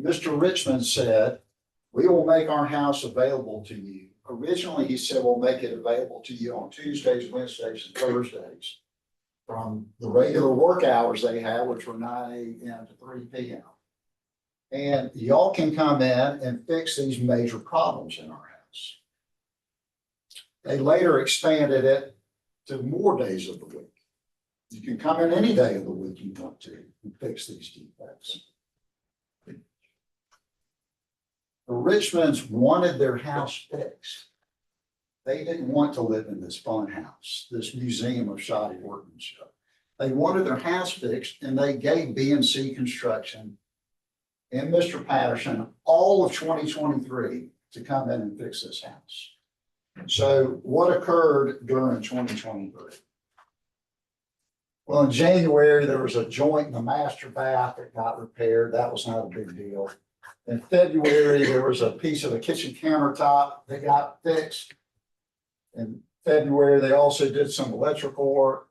[SPEAKER 5] Mr. Richmond said, we will make our house available to you. Originally, he said, we'll make it available to you on Tuesdays, Wednesdays, and Thursdays from the regular work hours they had, which were 9 a.m. to 3 p.m. And y'all can come in and fix these major problems in our house. They later expanded it to more days of the week. You can come in any day of the week you want to and fix these defects. The Richmonds wanted their house fixed. They didn't want to live in this fun house, this museum of shoddy workmanship. They wanted their house fixed, and they gave BMC Construction and Mr. Patterson all of 2023 to come in and fix this house. So what occurred during 2023? Well, in January, there was a joint in the master bath that got repaired. That was not a big deal. In February, there was a piece of a kitchen countertop that got fixed. In February, they also did some electrical work.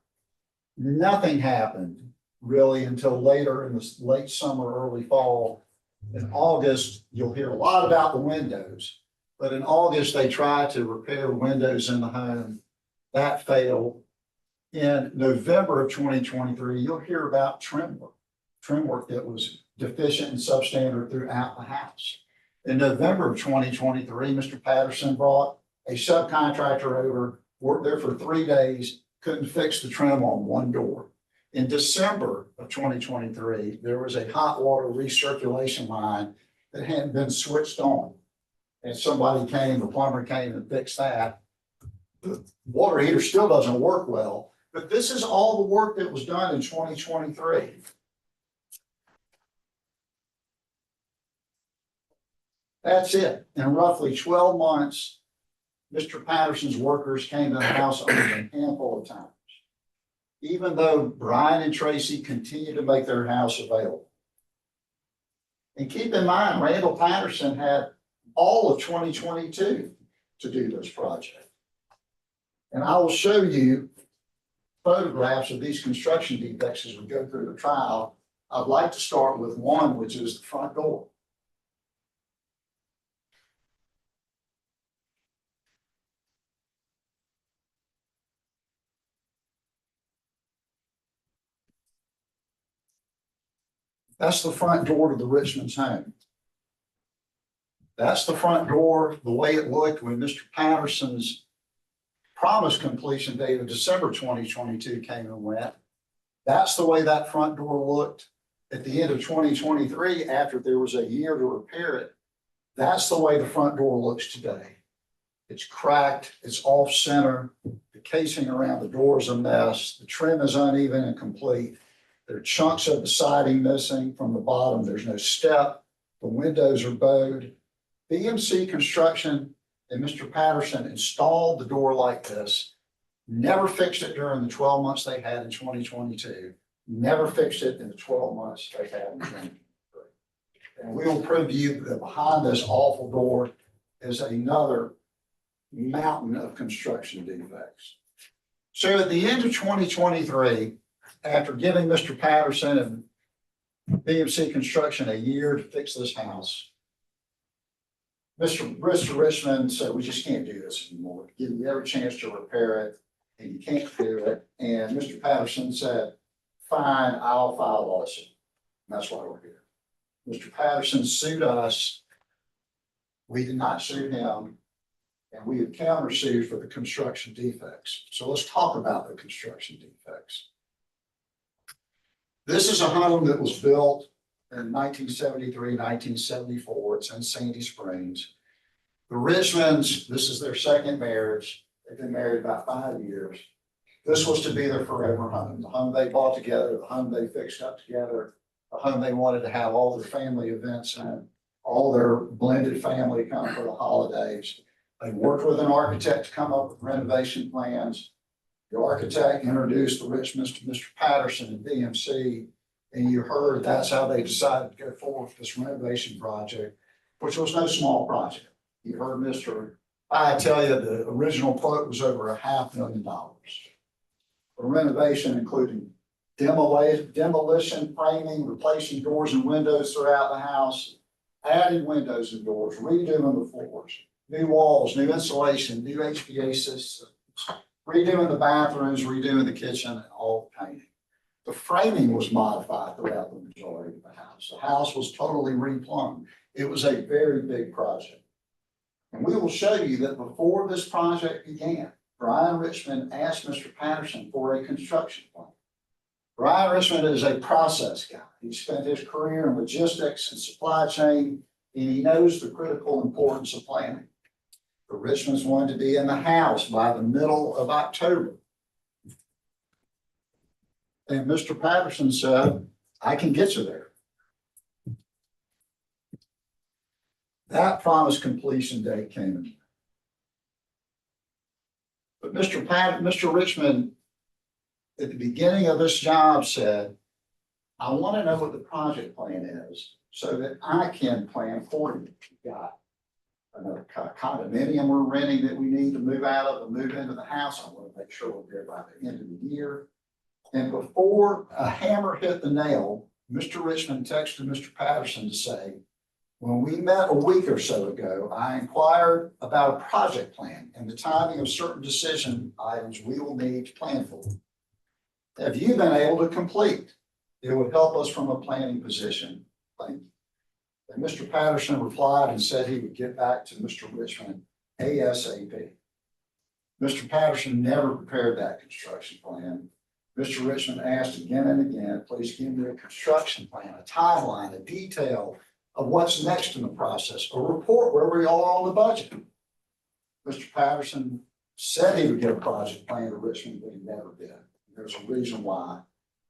[SPEAKER 5] Nothing happened really until later in the late summer, early fall. In August, you'll hear a lot about the windows, but in August, they tried to repair windows in the home. That failed. In November of 2023, you'll hear about trim work that was deficient and substandard throughout the house. In November of 2023, Mr. Patterson brought a subcontractor over, worked there for 3 days, couldn't fix the trim on one door. In December of 2023, there was a hot water recirculation line that hadn't been switched on. And somebody came, the plumber came and fixed that. The water heater still doesn't work well, but this is all the work that was done in 2023. That's it. In roughly 12 months, Mr. Patterson's workers came to the house only a handful of times, even though Brian and Tracy continued to make their house available. And keep in mind, Randall Patterson had all of 2022 to do this project. And I will show you photographs of these construction defects as we go through the trial. I'd like to start with one, which is the front door. That's the front door to the Richmonds' home. That's the front door, the way it looked when Mr. Patterson's promised completion date of December 2022 came and went. That's the way that front door looked at the end of 2023 after there was a year to repair it. That's the way the front door looks today. It's cracked, it's off center, the casing around the door is a mess, the trim is uneven and complete. There are chunks of the siding missing from the bottom. There's no step. The windows are bowed. BMC Construction and Mr. Patterson installed the door like this, never fixed it during the 12 months they had in 2022, never fixed it in the 12 months they had in 2023. And we will prove to you that behind this awful door is another mountain of construction defects. So at the end of 2023, after giving Mr. Patterson and BMC Construction a year to fix this house, Mr. Richmond said, we just can't do this anymore. Give you every chance to repair it, and you can't do it. And Mr. Patterson said, fine, I'll file a lawsuit. And that's why we're here. Mr. Patterson sued us. We did not sue him. And we have countersued for the construction defects. So let's talk about the construction defects. This is a home that was built in 1973, 1974. It's in Sandy Springs. The Richmonds, this is their second marriage. They've been married about 5 years. This was to be their forever home, the home they bought together, the home they fixed up together, the home they wanted to have all their family events in, all their blended family come for the holidays. They worked with an architect to come up with renovation plans. The architect introduced the Richmonds to Mr. Patterson and BMC, and you heard that's how they decided to go forward with this renovation project, which was no small project. You heard I tell you, the original quote was over $500,000. The renovation including demolition, framing, replacing doors and windows throughout the house, adding windows and doors, redoing the floors, new walls, new insulation, new HVAC systems, redoing the bathrooms, redoing the kitchen, and all the painting. The framing was modified throughout the majority of the house. The house was totally replumbed. It was a very big project. And we will show you that before this project began, Brian Richmond asked Mr. Patterson for a construction plan. Brian Richmond is a process guy. He spent his career in logistics and supply chain, and he knows the critical importance of planning. The Richmonds wanted to be in the house by the middle of October. And Mr. Patterson said, I can get you there. That promised completion date came in. But Mr. Richmond, at the beginning of this job said, I want to know what the project plan is so that I can plan for you. We've got another condominium we're renting that we need to move out of and move into the house. I want to make sure we're there by the end of the year. And before a hammer hit the nail, Mr. Richmond texted Mr. Patterson to say, when we met a week or so ago, I inquired about a project plan and the timing of certain decision items we will need to plan for. Have you been able to complete? It would help us from a planning position. Thank you. And Mr. Patterson replied and said he would get back to Mr. Richmond ASAP. Mr. Patterson never prepared that construction plan. Mr. Richmond asked again and again, please give me a construction plan, a timeline, a detail of what's next in the process, a report where we are on the budget. Mr. Patterson said he would get a project plan to Richmond, but he never did. There's a reason why.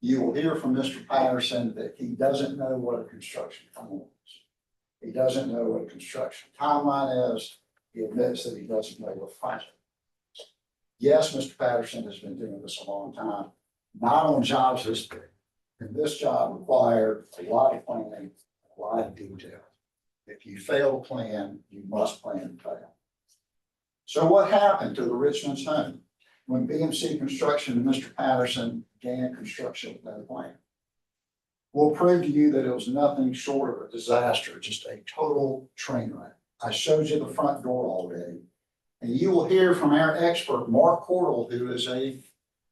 [SPEAKER 5] You will hear from Mr. Patterson that he doesn't know what a construction plan is. He doesn't know what a construction timeline is. He admits that he doesn't know what project is. Yes, Mr. Patterson has been doing this a long time, not on jobs this big. And this job required a lot of planning, a lot of detail. If you fail to plan, you must plan to fail. So what happened to the Richmonds' home when BMC Construction and Mr. Patterson began construction without a plan? We'll prove to you that it was nothing short of a disaster, just a total train wreck. I showed you the front door already. And you will hear from our expert, Mark Cordell, who is a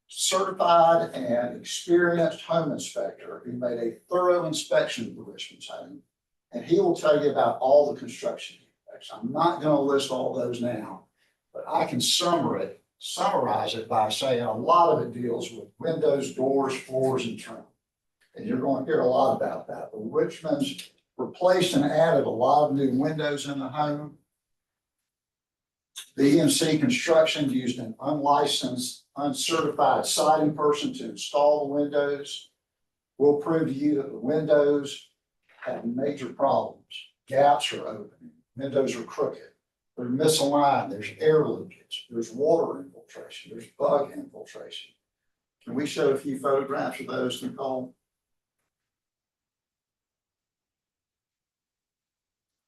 [SPEAKER 5] certified and experienced home inspector who made a thorough inspection of the Richmonds' home. And he will tell you about all the construction defects. I'm not going to list all those now, but I can summarize it by saying a lot of it deals with windows, doors, floors, and trim. And you're going to hear a lot about that. The Richmonds replaced and added a lot of new windows in the home. BMC Construction used an unlicensed, uncertified siding person to install the windows. We'll prove to you that the windows have major problems. Gaps are opening, windows are crooked, they're misaligned, there's air leakage, there's water infiltration, there's bug infiltration. Can we show a few photographs of those, Nicole?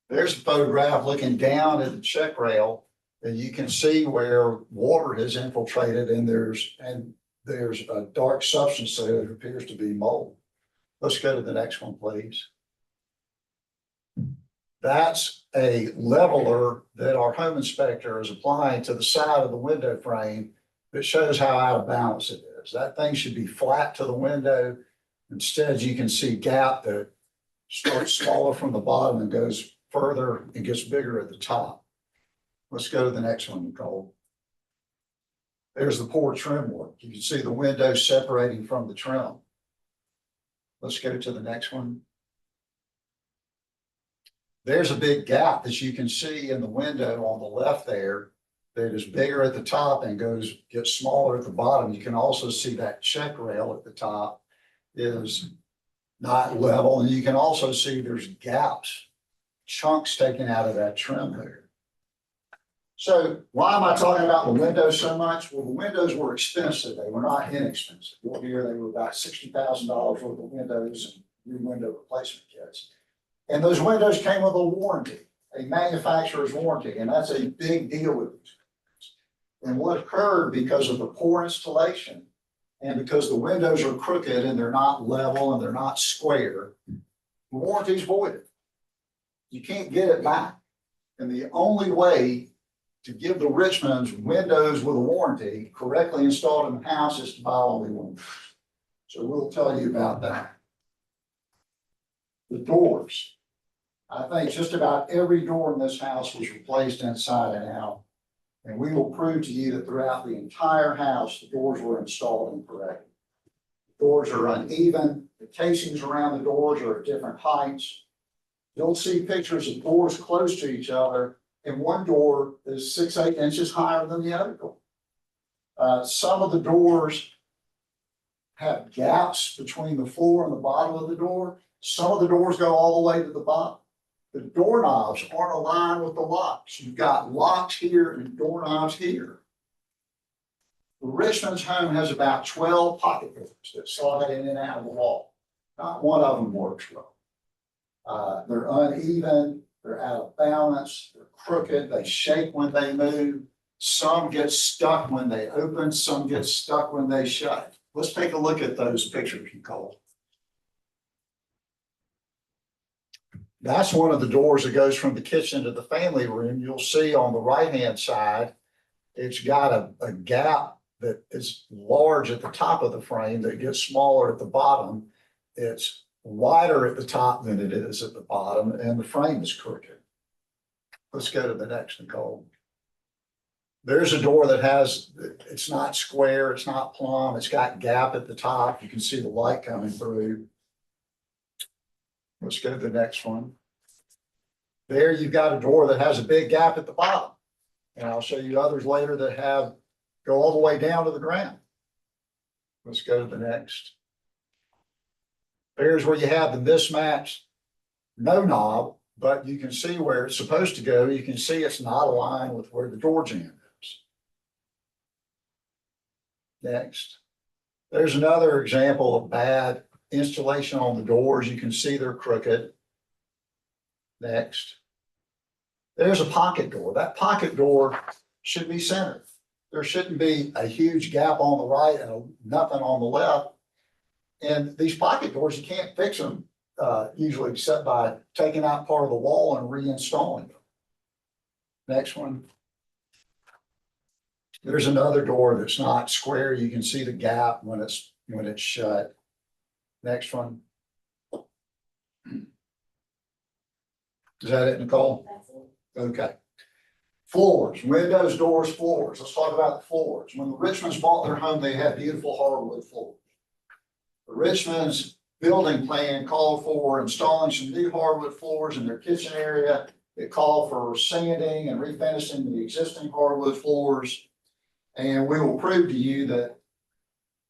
[SPEAKER 5] There's a photograph looking down at the check rail, and you can see where water has infiltrated and there's a dark substance there that appears to be mold. Let's go to the next one, please. That's a leveler that our home inspector is applying to the side of the window frame that shows how out of balance it is. That thing should be flat to the window. Instead, you can see gap that starts smaller from the bottom and goes further and gets bigger at the top. Let's go to the next one, Nicole. There's the poor trim work. You can see the window separating from the trim. Let's go to the next one. There's a big gap that you can see in the window on the left there that is bigger at the top and gets smaller at the bottom. You can also see that check rail at the top is not level. And you can also see there's gaps, chunks taken out of that trim there. So why am I talking about the windows so much? Well, the windows were expensive. They were not inexpensive. You'll hear they were about $60,000 worth of windows and new window replacement kits. And those windows came with a warranty, a manufacturer's warranty, and that's a big deal with these. And what occurred because of the poor installation and because the windows are crooked and they're not level and they're not square, the warranty's voided. You can't get it back. And the only way to give the Richmonds windows with a warranty correctly installed in the house is to buy all the windows. So we'll tell you about that. The doors. I think just about every door in this house was replaced inside and out. And we will prove to you that throughout the entire house, the doors were installed incorrectly. The doors are uneven. The casings around the doors are at different heights. You'll see pictures of doors close to each other, and one door is 6-8 inches higher than the other door. Some of the doors have gaps between the floor and the bottom of the door. Some of the doors go all the way to the bottom. The doorknobs aren't aligned with the locks. You've got locks here and doorknobs here. The Richmond's home has about 12 pocket doors that slide in and out of the wall. Not one of them works well. They're uneven, they're out of balance, they're crooked, they shake when they move. Some get stuck when they open, some get stuck when they shut. Let's take a look at those pictures, Nicole. That's one of the doors that goes from the kitchen to the family room. You'll see on the right-hand side, it's got a gap that is large at the top of the frame that gets smaller at the bottom. It's wider at the top than it is at the bottom, and the frame is crooked. Let's go to the next, Nicole. There's a door that it's not square, it's not plumb, it's got gap at the top. You can see the light coming through. Let's go to the next one. There you've got a door that has a big gap at the bottom. And I'll show you others later that go all the way down to the ground. Let's go to the next. There's where you have the mismatched no knob, but you can see where it's supposed to go. You can see it's not aligned with where the door jamb is. Next. There's another example of bad installation on the doors. You can see they're crooked. Next. There's a pocket door. That pocket door should be centered. There shouldn't be a huge gap on the right and nothing on the left. And these pocket doors, you can't fix them usually except by taking out part of the wall and reinstalling them. Next one. There's another door that's not square. You can see the gap when it's shut. Next one. Is that it, Nicole? Okay. Floors, windows, doors, floors. Let's talk about the floors. When the Richmonds bought their home, they had beautiful hardwood floors. The Richmonds building plan called for installing some new hardwood floors in their kitchen area. It called for sanding and refinishing the existing hardwood floors. And we will prove to you that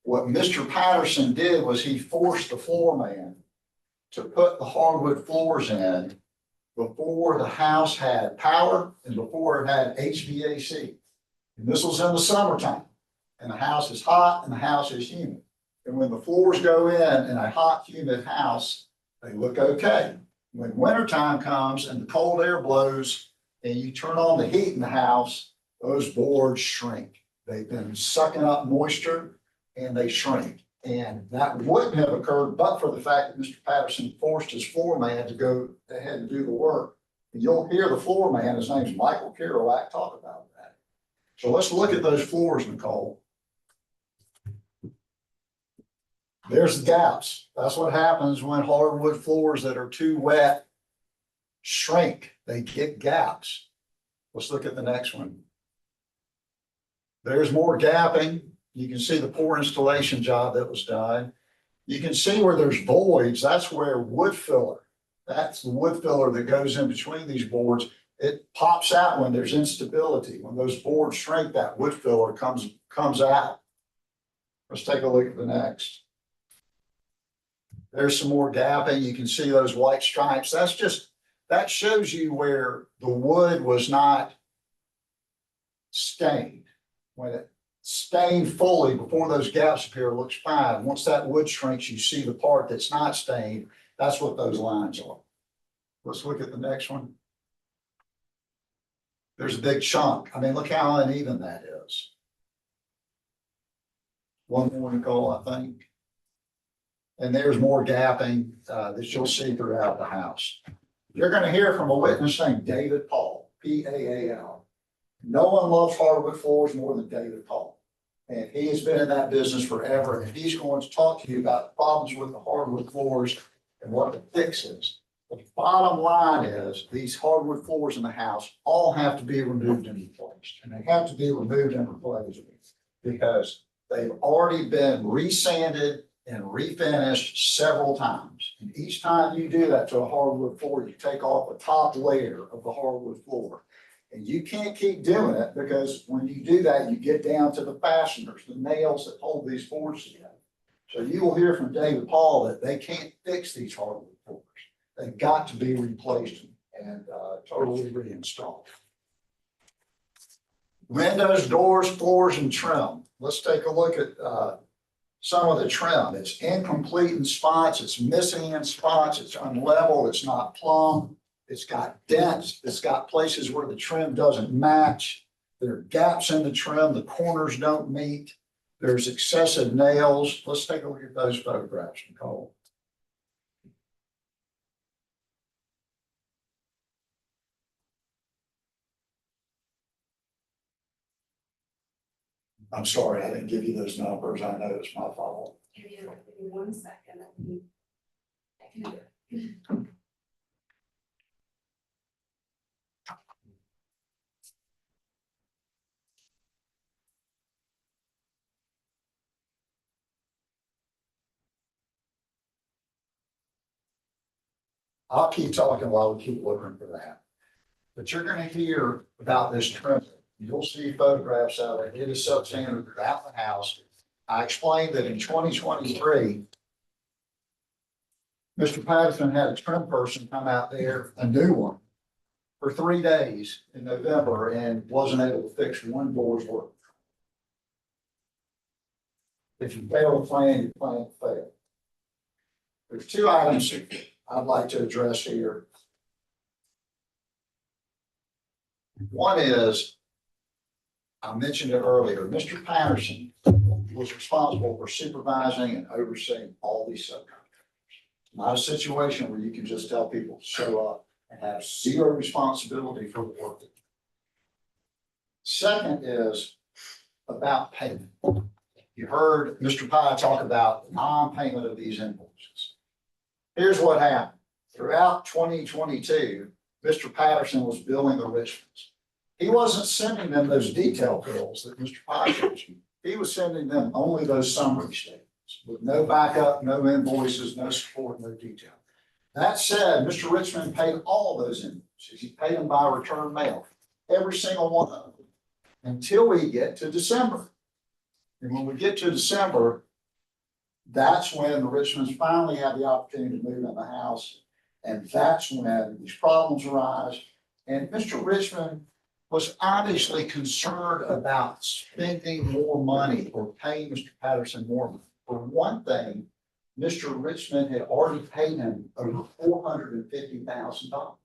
[SPEAKER 5] What Mr. Patterson did was he forced the floor man to put the hardwood floors in before the house had power and before it had HVAC. And this was in the summertime, and the house is hot and the house is humid. And when the floors go in a hot, humid house, they look okay. When wintertime comes and the cold air blows and you turn on the heat in the house, those boards shrink. They've been sucking up moisture and they shrink. And that wouldn't have occurred but for the fact that Mr. Patterson forced his floor man to go ahead and do the work. And you'll hear the floor man, his name's Michael Kerouac, talk about that. So let's look at those floors, Nicole. There's the gaps. That's what happens when hardwood floors that are too wet shrink. They get gaps. Let's look at the next one. There's more gapping. You can see the poor installation job that was done. You can see where there's voids. That's where wood filler. That's the wood filler that goes in between these boards. It pops out when there's instability. When those boards shrink, that wood filler comes out. Let's take a look at the next. There's some more gapping. You can see those white stripes. That shows you where the wood was not stained. When it stained fully before those gaps appear, it looks fine. Once that wood shrinks, you see the part that's not stained. That's what those lines are. Let's look at the next one. There's a big chunk. I mean, look how uneven that is. One more, Nicole, I think. And there's more gapping that you'll see throughout the house. You're going to hear from a witness named David Paul, P-A-A-L. No one loves hardwood floors more than David Paul. And he has been in that business forever. And he's going to talk to you about the problems with the hardwood floors and what the fix is. The bottom line is these hardwood floors in the house all have to be removed and replaced. And they have to be removed and replaced because they've already been resanded and refinished several times. And each time you do that to a hardwood floor, you take off the top layer of the hardwood floor. And you can't keep doing it because when you do that, you get down to the fasteners, the nails that hold these floors together. So you will hear from David Paul that they can't fix these hardwood floors. They've got to be replaced and totally reinstalled. Windows, doors, floors, and trim. Let's take a look at some of the trim. It's incomplete in spots, it's missing in spots, it's unlevel, it's not plumb, it's got dents, it's got places where the trim doesn't match. There are gaps in the trim, the corners don't meet, there's excessive nails. Let's take a look at those photographs, Nicole. I'm sorry, I didn't give you those numbers. I know it's my fault.
[SPEAKER 2] Give me 1 second. I can do it.
[SPEAKER 5] I'll keep talking while we keep looking for that. But you're going to hear about this trim. You'll see photographs of it. It is substandard throughout the house. I explained that in 2023, Mr. Patterson had a trim person come out there, a new one, for 3 days in November and wasn't able to fix one door's work. If you fail to plan, you plan to fail. There's 2 items I'd like to address here. One is, I mentioned it earlier, Mr. Patterson was responsible for supervising and overseeing all these subcontractors. Not a situation where you can just tell people to show up and have zero responsibility for the work. Second is about payment. You heard Mr. Pye talk about non-payment of these invoices. Here's what happened. Throughout 2022, Mr. Patterson was billing the Richmonds. He wasn't sending them those detailed bills that Mr. Pye showed you. He was sending them only those summary statements with no backup, no invoices, no support, no detail. That said, Mr. Richmond paid all of those invoices. He paid them by return mail, every single one of them, until we get to December. And when we get to December, That's when the Richmonds finally have the opportunity to move in the house. And that's when these problems arise. And Mr. Richmond was obviously concerned about spending more money or paying Mr. Patterson more money. For one thing, Mr. Richmond had already paid him over $450,000.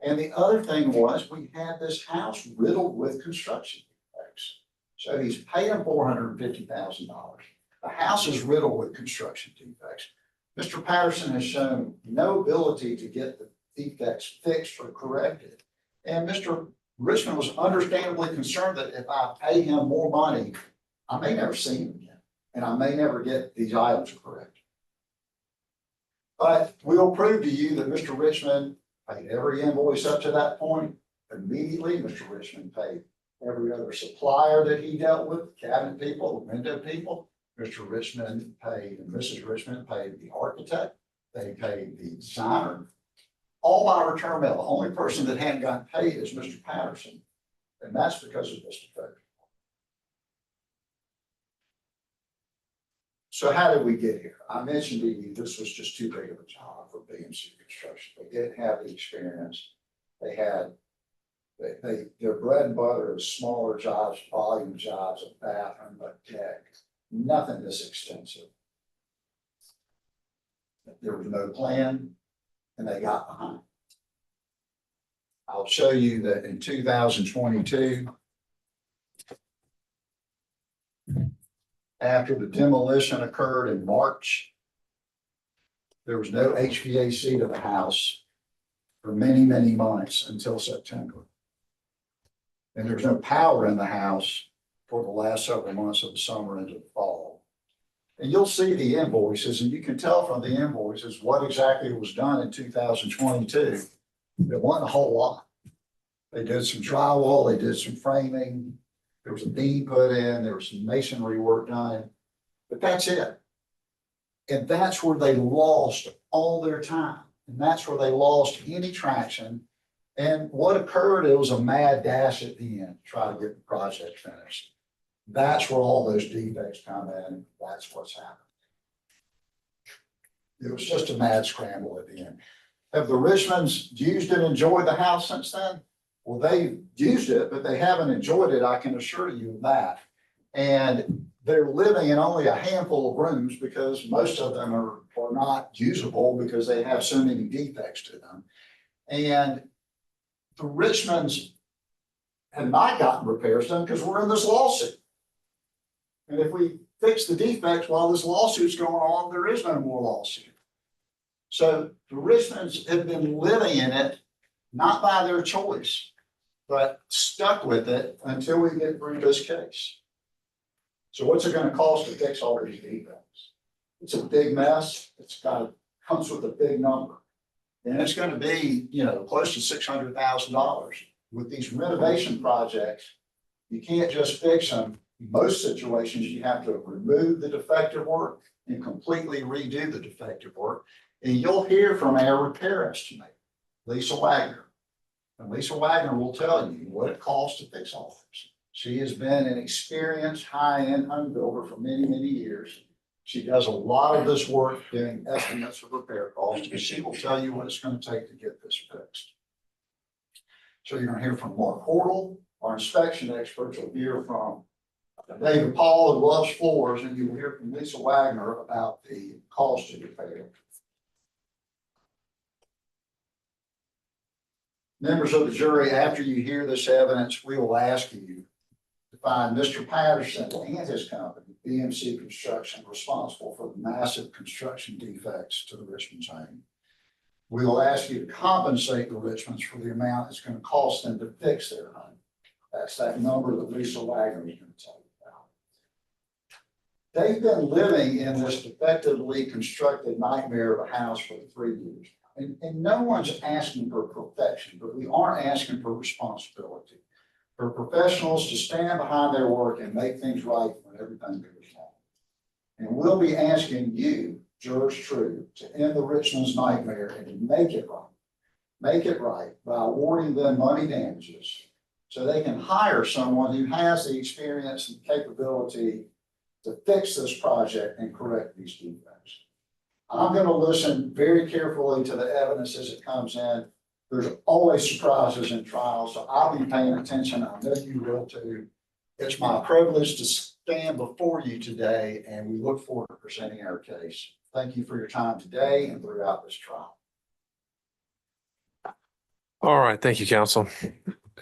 [SPEAKER 5] And the other thing was, we had this house riddled with construction defects. So he's paying him $450,000. The house is riddled with construction defects. Mr. Patterson has shown no ability to get the defects fixed or corrected. And Mr. Richmond was understandably concerned that if I pay him more money, I may never see him again, and I may never get these items corrected. But we'll prove to you that Mr. Richmond paid every invoice up to that point. Immediately, Mr. Richmond paid every other supplier that he dealt with, cabinet people, window people. Mr. Richmond paid, and Mrs. Richmond paid the architect, they paid the designer, all by return mail. The only person that hadn't gotten paid is Mr. Patterson, and that's because of this defect. So how did we get here? I mentioned to you, this was just too big of a job for BMC Construction. They didn't have the experience. They had, their bread and butter is smaller jobs, volume jobs, a bathroom, a deck. Nothing this extensive. There was no plan, and they got behind. I'll show you that in 2022, after the demolition occurred in March, there was no HVAC to the house for many, many months until September. And there was no power in the house for the last several months of the summer into the fall. And you'll see the invoices, and you can tell from the invoices what exactly was done in 2022. It wasn't a whole lot. They did some drywall, they did some framing, there was a beam put in, there was some masonry work done, but that's it. And that's where they lost all their time. And that's where they lost any traction. And what occurred, it was a mad dash at the end to try to get the project finished. That's where all those defects come in. That's what's happened. It was just a mad scramble at the end. Have the Richmonds used and enjoyed the house since then? Well, they've used it, but they haven't enjoyed it. I can assure you of that. And they're living in only a handful of rooms because most of them are not usable because they have so many defects to them. And the Richmonds have not gotten repairs done because we're in this lawsuit. And if we fix the defects while this lawsuit's going on, there is no more lawsuit. So the Richmonds have been living in it, not by their choice, but stuck with it until we get through this case. So what's it going to cost to fix all these defects? It's a big mess. Comes with a big number. And it's going to be, close to $600,000. With these renovation projects, you can't just fix them. In most situations, you have to remove the defective work and completely redo the defective work. And you'll hear from our repair estimator, Lisa Wagner. And Lisa Wagner will tell you what it costs to fix all this. She has been an experienced high-end home builder for many, many years. She does a lot of this work doing estimates of repair costs, and she will tell you what it's going to take to get this fixed. So you're going to hear from Mark Hortle, our inspection experts. You'll hear from David Paul, who loves floors, and you'll hear from Lisa Wagner about the cost of repair. Members of the jury, after you hear this evidence, we will ask you to find Mr. Patterson and his company, BMC Construction, responsible for the massive construction defects to the Richmonds home. We will ask you to compensate the Richmonds for the amount it's going to cost them to fix their home. That's that number that Lisa Wagner is going to tell you about. They've been living in this defectively constructed nightmare of a house for 3 years. And no one's asking for perfection, but we aren't asking for responsibility. For professionals to stand behind their work and make things right when everything goes wrong. And we'll be asking you, jurors true, to end the Richmonds' nightmare and to make it right. Make it right by awarding them money damages so they can hire someone who has the experience and capability to fix this project and correct these defects. I'm going to listen very carefully to the evidence as it comes in. There's always surprises in trials, so I'll be paying attention. I know you will too. It's my privilege to stand before you today, and we look forward to presenting our case. Thank you for your time today and throughout this trial.
[SPEAKER 1] All right, thank you, counsel.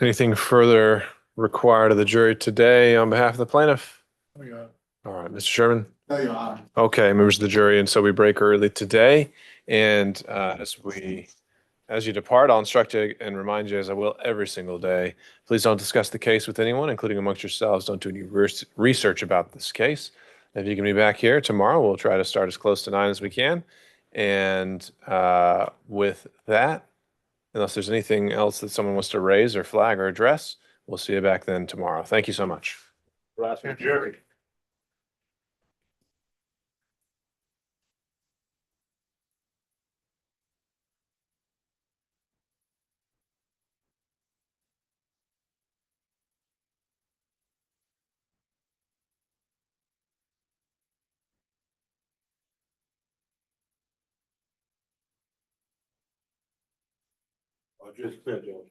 [SPEAKER 1] Anything further required of the jury today on behalf of the plaintiff?
[SPEAKER 3] Oh, yeah.
[SPEAKER 1] All right, Mr. Sherman.
[SPEAKER 5] No, Your Honor.
[SPEAKER 1] Okay, members of the jury, and so we break early today. And as you depart, I'll instruct you and remind you, as I will every single day, please don't discuss the case with anyone, including amongst yourselves. Don't do any research about this case. If you can be back here tomorrow, we'll try to start as close to 9 as we can. And with that, unless there's anything else that someone wants to raise or flag or address, we'll see you back then tomorrow. Thank you so much.
[SPEAKER 3] Jury.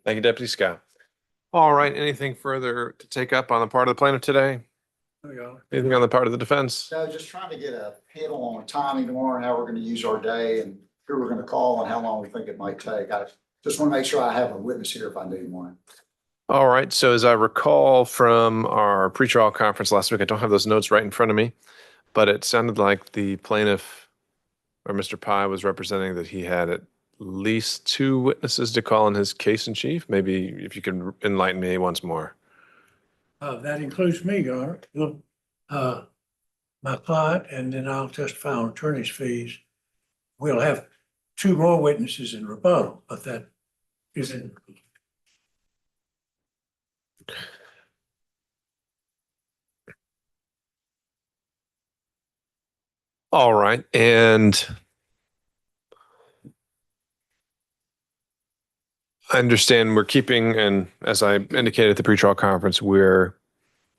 [SPEAKER 1] Thank you, Deputy Scott. All right, anything further to take up on the part of the plaintiff today?
[SPEAKER 3] Oh, yeah.
[SPEAKER 1] Anything on the part of the defense?
[SPEAKER 5] So just trying to get a handle on timing tomorrow and how we're going to use our day and who we're going to call and how long we think it might take. I just want to make sure I have a witness here if I need one.
[SPEAKER 1] All right, so as I recall from our pretrial conference last week, I don't have those notes right in front of me, but it sounded like the plaintiff or Mr. Pye was representing that he had at least 2 witnesses to call in his case in chief. Maybe if you could enlighten me once more.
[SPEAKER 3] That includes me, Your Honor. My client, and then I'll testify on attorney's fees. We'll have 2 more witnesses in rebuttal, but that isn't.
[SPEAKER 1] All right, and I understand we're keeping, and as I indicated at the pretrial conference, we're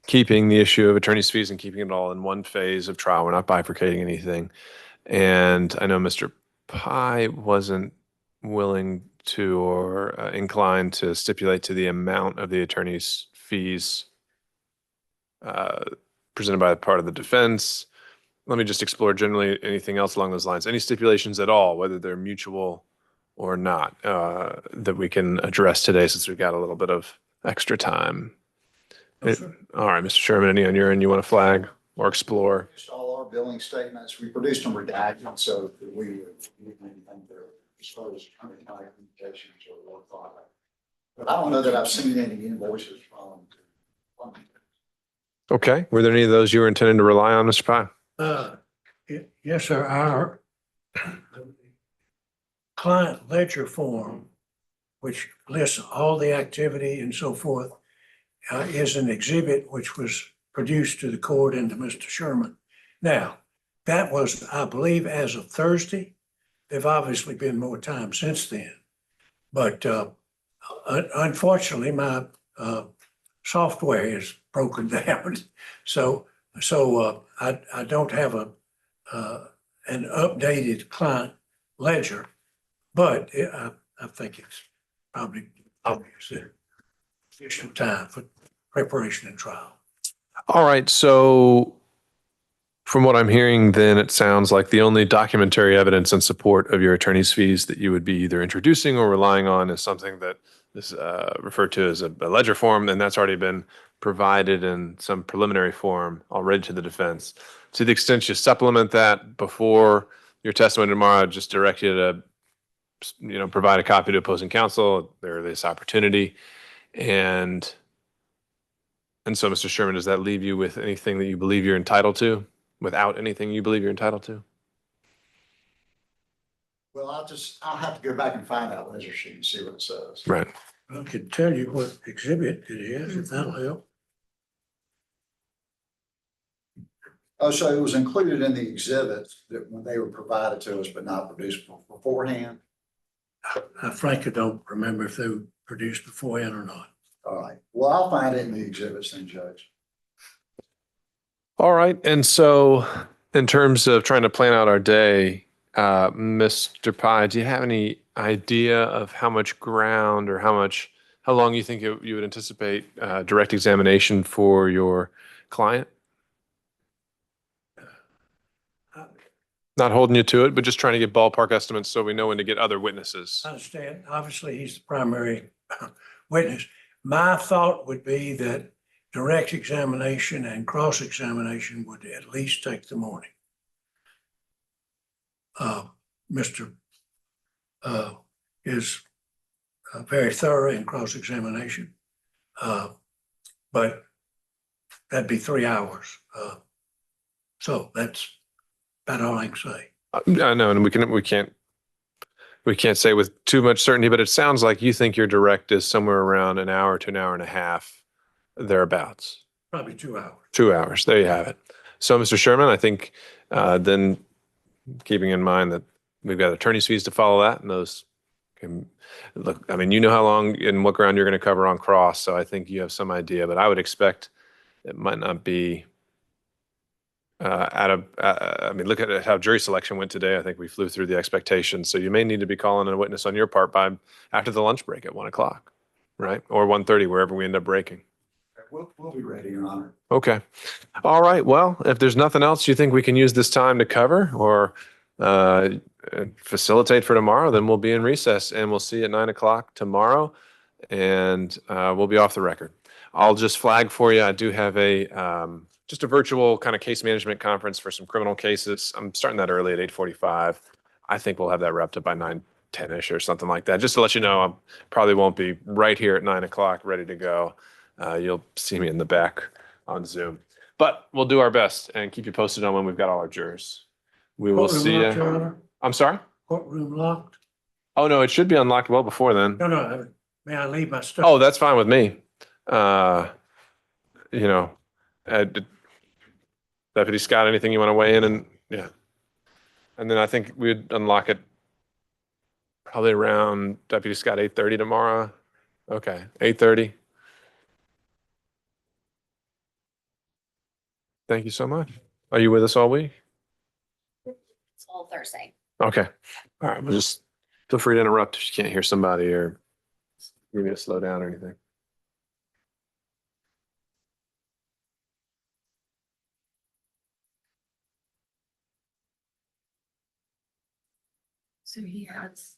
[SPEAKER 1] keeping the issue of attorney's fees and keeping it all in one phase of trial. We're not bifurcating anything. And I know Mr. Pye wasn't willing to or inclined to stipulate to the amount of the attorney's fees presented by the part of the defense. Let me just explore generally anything else along those lines. Any stipulations at all, whether they're mutual or not, that we can address today since we've got a little bit of extra time.
[SPEAKER 3] No, sir.
[SPEAKER 1] All right, Mr. Sherman, any on your end you want to flag or explore?
[SPEAKER 5] Just all our billing statements, we produced them redacted, so that we would anything there as far as attorney-client communications or work product. But I don't know that I've seen any invoices from.
[SPEAKER 1] Okay. Were there any of those you were intending to rely on, Mr. Pye?
[SPEAKER 3] Yes, sir. Our client ledger form, which lists all the activity and so forth, is an exhibit which was produced to the court and to Mr. Sherman. Now, that was, I believe, as of Thursday. There've obviously been more time since then. But unfortunately, my software is broken down. So I don't have an updated client ledger, but I think it's probably obvious that additional time for preparation and trial.
[SPEAKER 1] All right. So from what I'm hearing, then it sounds like the only documentary evidence in support of your attorney's fees that you would be either introducing or relying on is something that is referred to as a ledger form, and that's already been provided in some preliminary form already to the defense. To the extent you supplement that before your testimony tomorrow, I'd just direct you to, provide a copy to opposing counsel. There is opportunity. And so, Mr. Sherman, does that leave you with anything that you believe you're entitled to? Without anything you believe you're entitled to?
[SPEAKER 5] Well, I'll have to go back and find that ledger sheet and see what it says.
[SPEAKER 1] Right.
[SPEAKER 3] I could tell you what exhibit it is, if that'll help.
[SPEAKER 5] Oh, so it was included in the exhibits that when they were provided to us, but not produced beforehand?
[SPEAKER 3] I frankly don't remember if they were produced beforehand or not.
[SPEAKER 5] All right. Well, I'll find it in the exhibits then, Judge.
[SPEAKER 1] All right. And so in terms of trying to plan out our day, Mr. Pye, do you have any idea of how much ground or how long you think you would anticipate direct examination for your client? Not holding you to it, but just trying to get ballpark estimates so we know when to get other witnesses.
[SPEAKER 3] I understand. Obviously, he's the primary witness. My thought would be that direct examination and cross-examination would at least take the morning. Mr. Is very thorough in cross-examination. But that'd be 3 hours. So that's about all I can say.
[SPEAKER 1] I know, and we can't say with too much certainty, but it sounds like you think your direct is somewhere around an hour to an hour and a half, thereabouts.
[SPEAKER 3] Probably 2 hours.
[SPEAKER 1] 2 hours. There you have it. So, Mr. Sherman, I think then keeping in mind that we've got attorney's fees to follow that, and those can look. I mean, you know how long and what ground you're going to cover on cross, so I think you have some idea. But I would expect it might not be. I mean, look at how jury selection went today. I think we flew through the expectations. So you may need to be calling a witness on your part by after the lunch break at 1 o'clock, right? Or 1:30, wherever we end up breaking.
[SPEAKER 5] We'll be ready, Your Honor.
[SPEAKER 1] Okay. All right. Well, if there's nothing else you think we can use this time to cover or facilitate for tomorrow, then we'll be in recess and we'll see you at 9 o'clock tomorrow, and we'll be off the record. I'll just flag for you. I do have just a virtual kind of case management conference for some criminal cases. I'm starting that early at 8:45. I think we'll have that wrapped up by 9:10-ish or something like that. Just to let you know, I probably won't be right here at 9 o'clock ready to go. You'll see me in the back on Zoom. But we'll do our best and keep you posted on when we've got all our jurors. We will
[SPEAKER 3] Courtroom
[SPEAKER 1] see
[SPEAKER 3] locked, Your
[SPEAKER 1] you.
[SPEAKER 3] Honor?
[SPEAKER 1] I'm sorry?
[SPEAKER 3] Courtroom locked?
[SPEAKER 1] Oh, no, it should be unlocked well before then.
[SPEAKER 3] No, may I leave my stuff?
[SPEAKER 1] Oh, that's fine with me. You know, Deputy Scott, anything you want to weigh in? And yeah. And then I think we'd unlock it probably around Deputy Scott 8:30 tomorrow. Okay, 8:30. Thank you so much. Are you with us all week?
[SPEAKER 2] It's all Thursday.
[SPEAKER 1] Okay. All right. Well, just feel free to interrupt if you can't hear somebody or need me to slow down or anything.
[SPEAKER 2] So he has.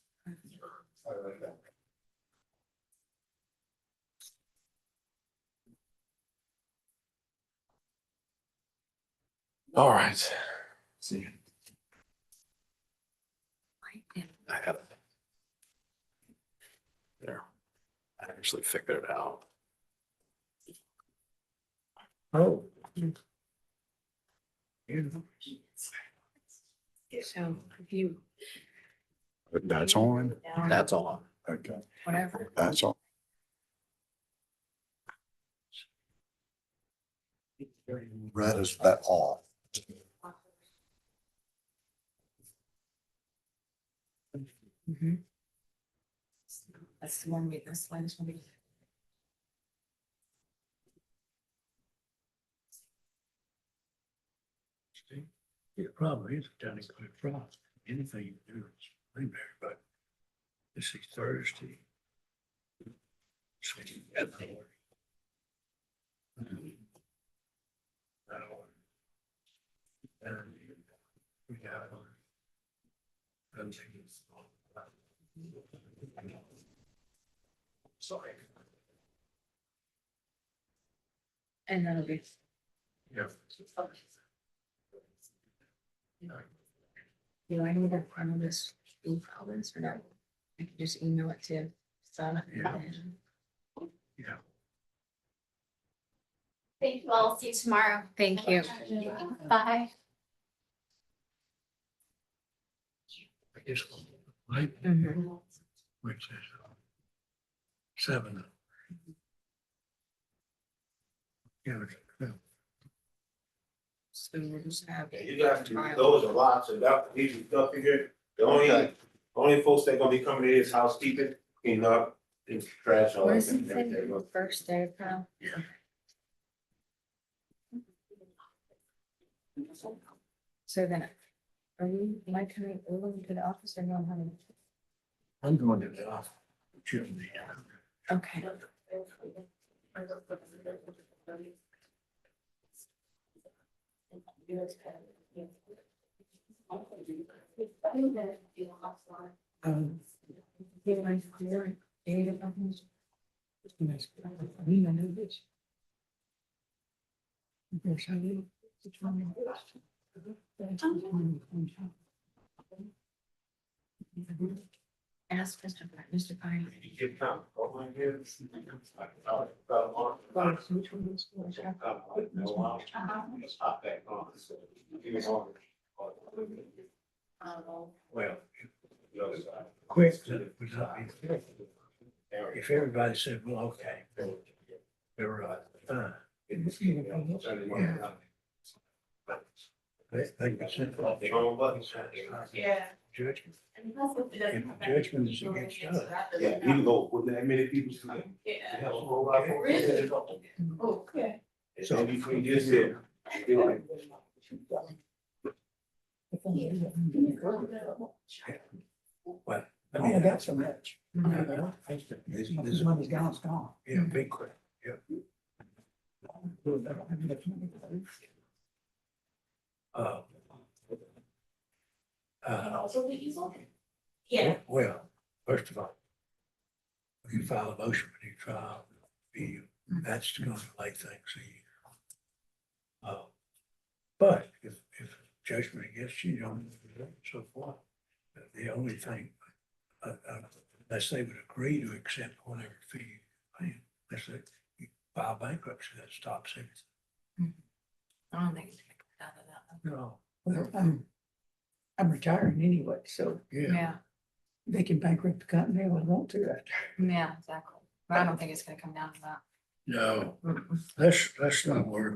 [SPEAKER 1] All right. See. I have it. There. I actually figured it out.
[SPEAKER 3] Oh.
[SPEAKER 2] So if you,
[SPEAKER 6] That's on?
[SPEAKER 1] That's all.
[SPEAKER 6] Okay,
[SPEAKER 2] whatever.
[SPEAKER 6] that's on. Red is that all?
[SPEAKER 2] That's the one we, that's the one we.
[SPEAKER 3] The problem is down in Cliff Rock, anything you do is preliminary, but this is Thursday. So you got the- We got it. Sorry.
[SPEAKER 2] And that'll be.
[SPEAKER 3] Yeah.
[SPEAKER 2] Do I need to run this e-province or no? I can just email it to Sana.
[SPEAKER 3] Yeah. Yeah.
[SPEAKER 7] Thank you all. See you tomorrow.
[SPEAKER 2] Thank you.
[SPEAKER 7] Bye.
[SPEAKER 3] I guess, right,
[SPEAKER 2] Mhm.
[SPEAKER 3] which is 7. Yeah.
[SPEAKER 2] So we'll just have.
[SPEAKER 8] You got to, those are lots of that, these stuff in here, the only folks that gonna be coming in is housekeeping, clean up, and trash all
[SPEAKER 2] What
[SPEAKER 8] that.
[SPEAKER 2] is it say, first day of trial? So then, are you, am I coming over to the office or no?
[SPEAKER 3] I'm going to the office.
[SPEAKER 2] Okay. Ask Mr. Pine.
[SPEAKER 8] You get come, oh my goodness.
[SPEAKER 3] Well, quick, if everybody said, well, okay, they're fine. They can send
[SPEAKER 8] Yeah.
[SPEAKER 3] judgment. If the judgment is against us.
[SPEAKER 8] Yeah, you can go with that many people.
[SPEAKER 7] Yeah.
[SPEAKER 8] Okay.
[SPEAKER 3] So
[SPEAKER 8] So if you just said, you know,
[SPEAKER 3] well,
[SPEAKER 9] I only got so much.
[SPEAKER 3] This
[SPEAKER 9] This money's gone, it's gone.
[SPEAKER 3] yeah, big crap, yeah. Uh,
[SPEAKER 7] Yeah.
[SPEAKER 3] Well, first of all, when you file a motion for new trial, that's going to delay things a year. But if judgment against you, you don't, so forth. The only thing, unless they would agree to accept whatever fee you pay, unless they file bankruptcy, that stops everything.
[SPEAKER 2] I don't think it's gonna come down to that.
[SPEAKER 3] No,
[SPEAKER 9] Well, I'm retiring anyway, so
[SPEAKER 3] yeah.
[SPEAKER 9] they can bankrupt the company if they want to after.
[SPEAKER 2] Yeah, exactly. But I don't think it's gonna come down to that.
[SPEAKER 3] No,
[SPEAKER 2] Mm-mm.
[SPEAKER 3] let's not worry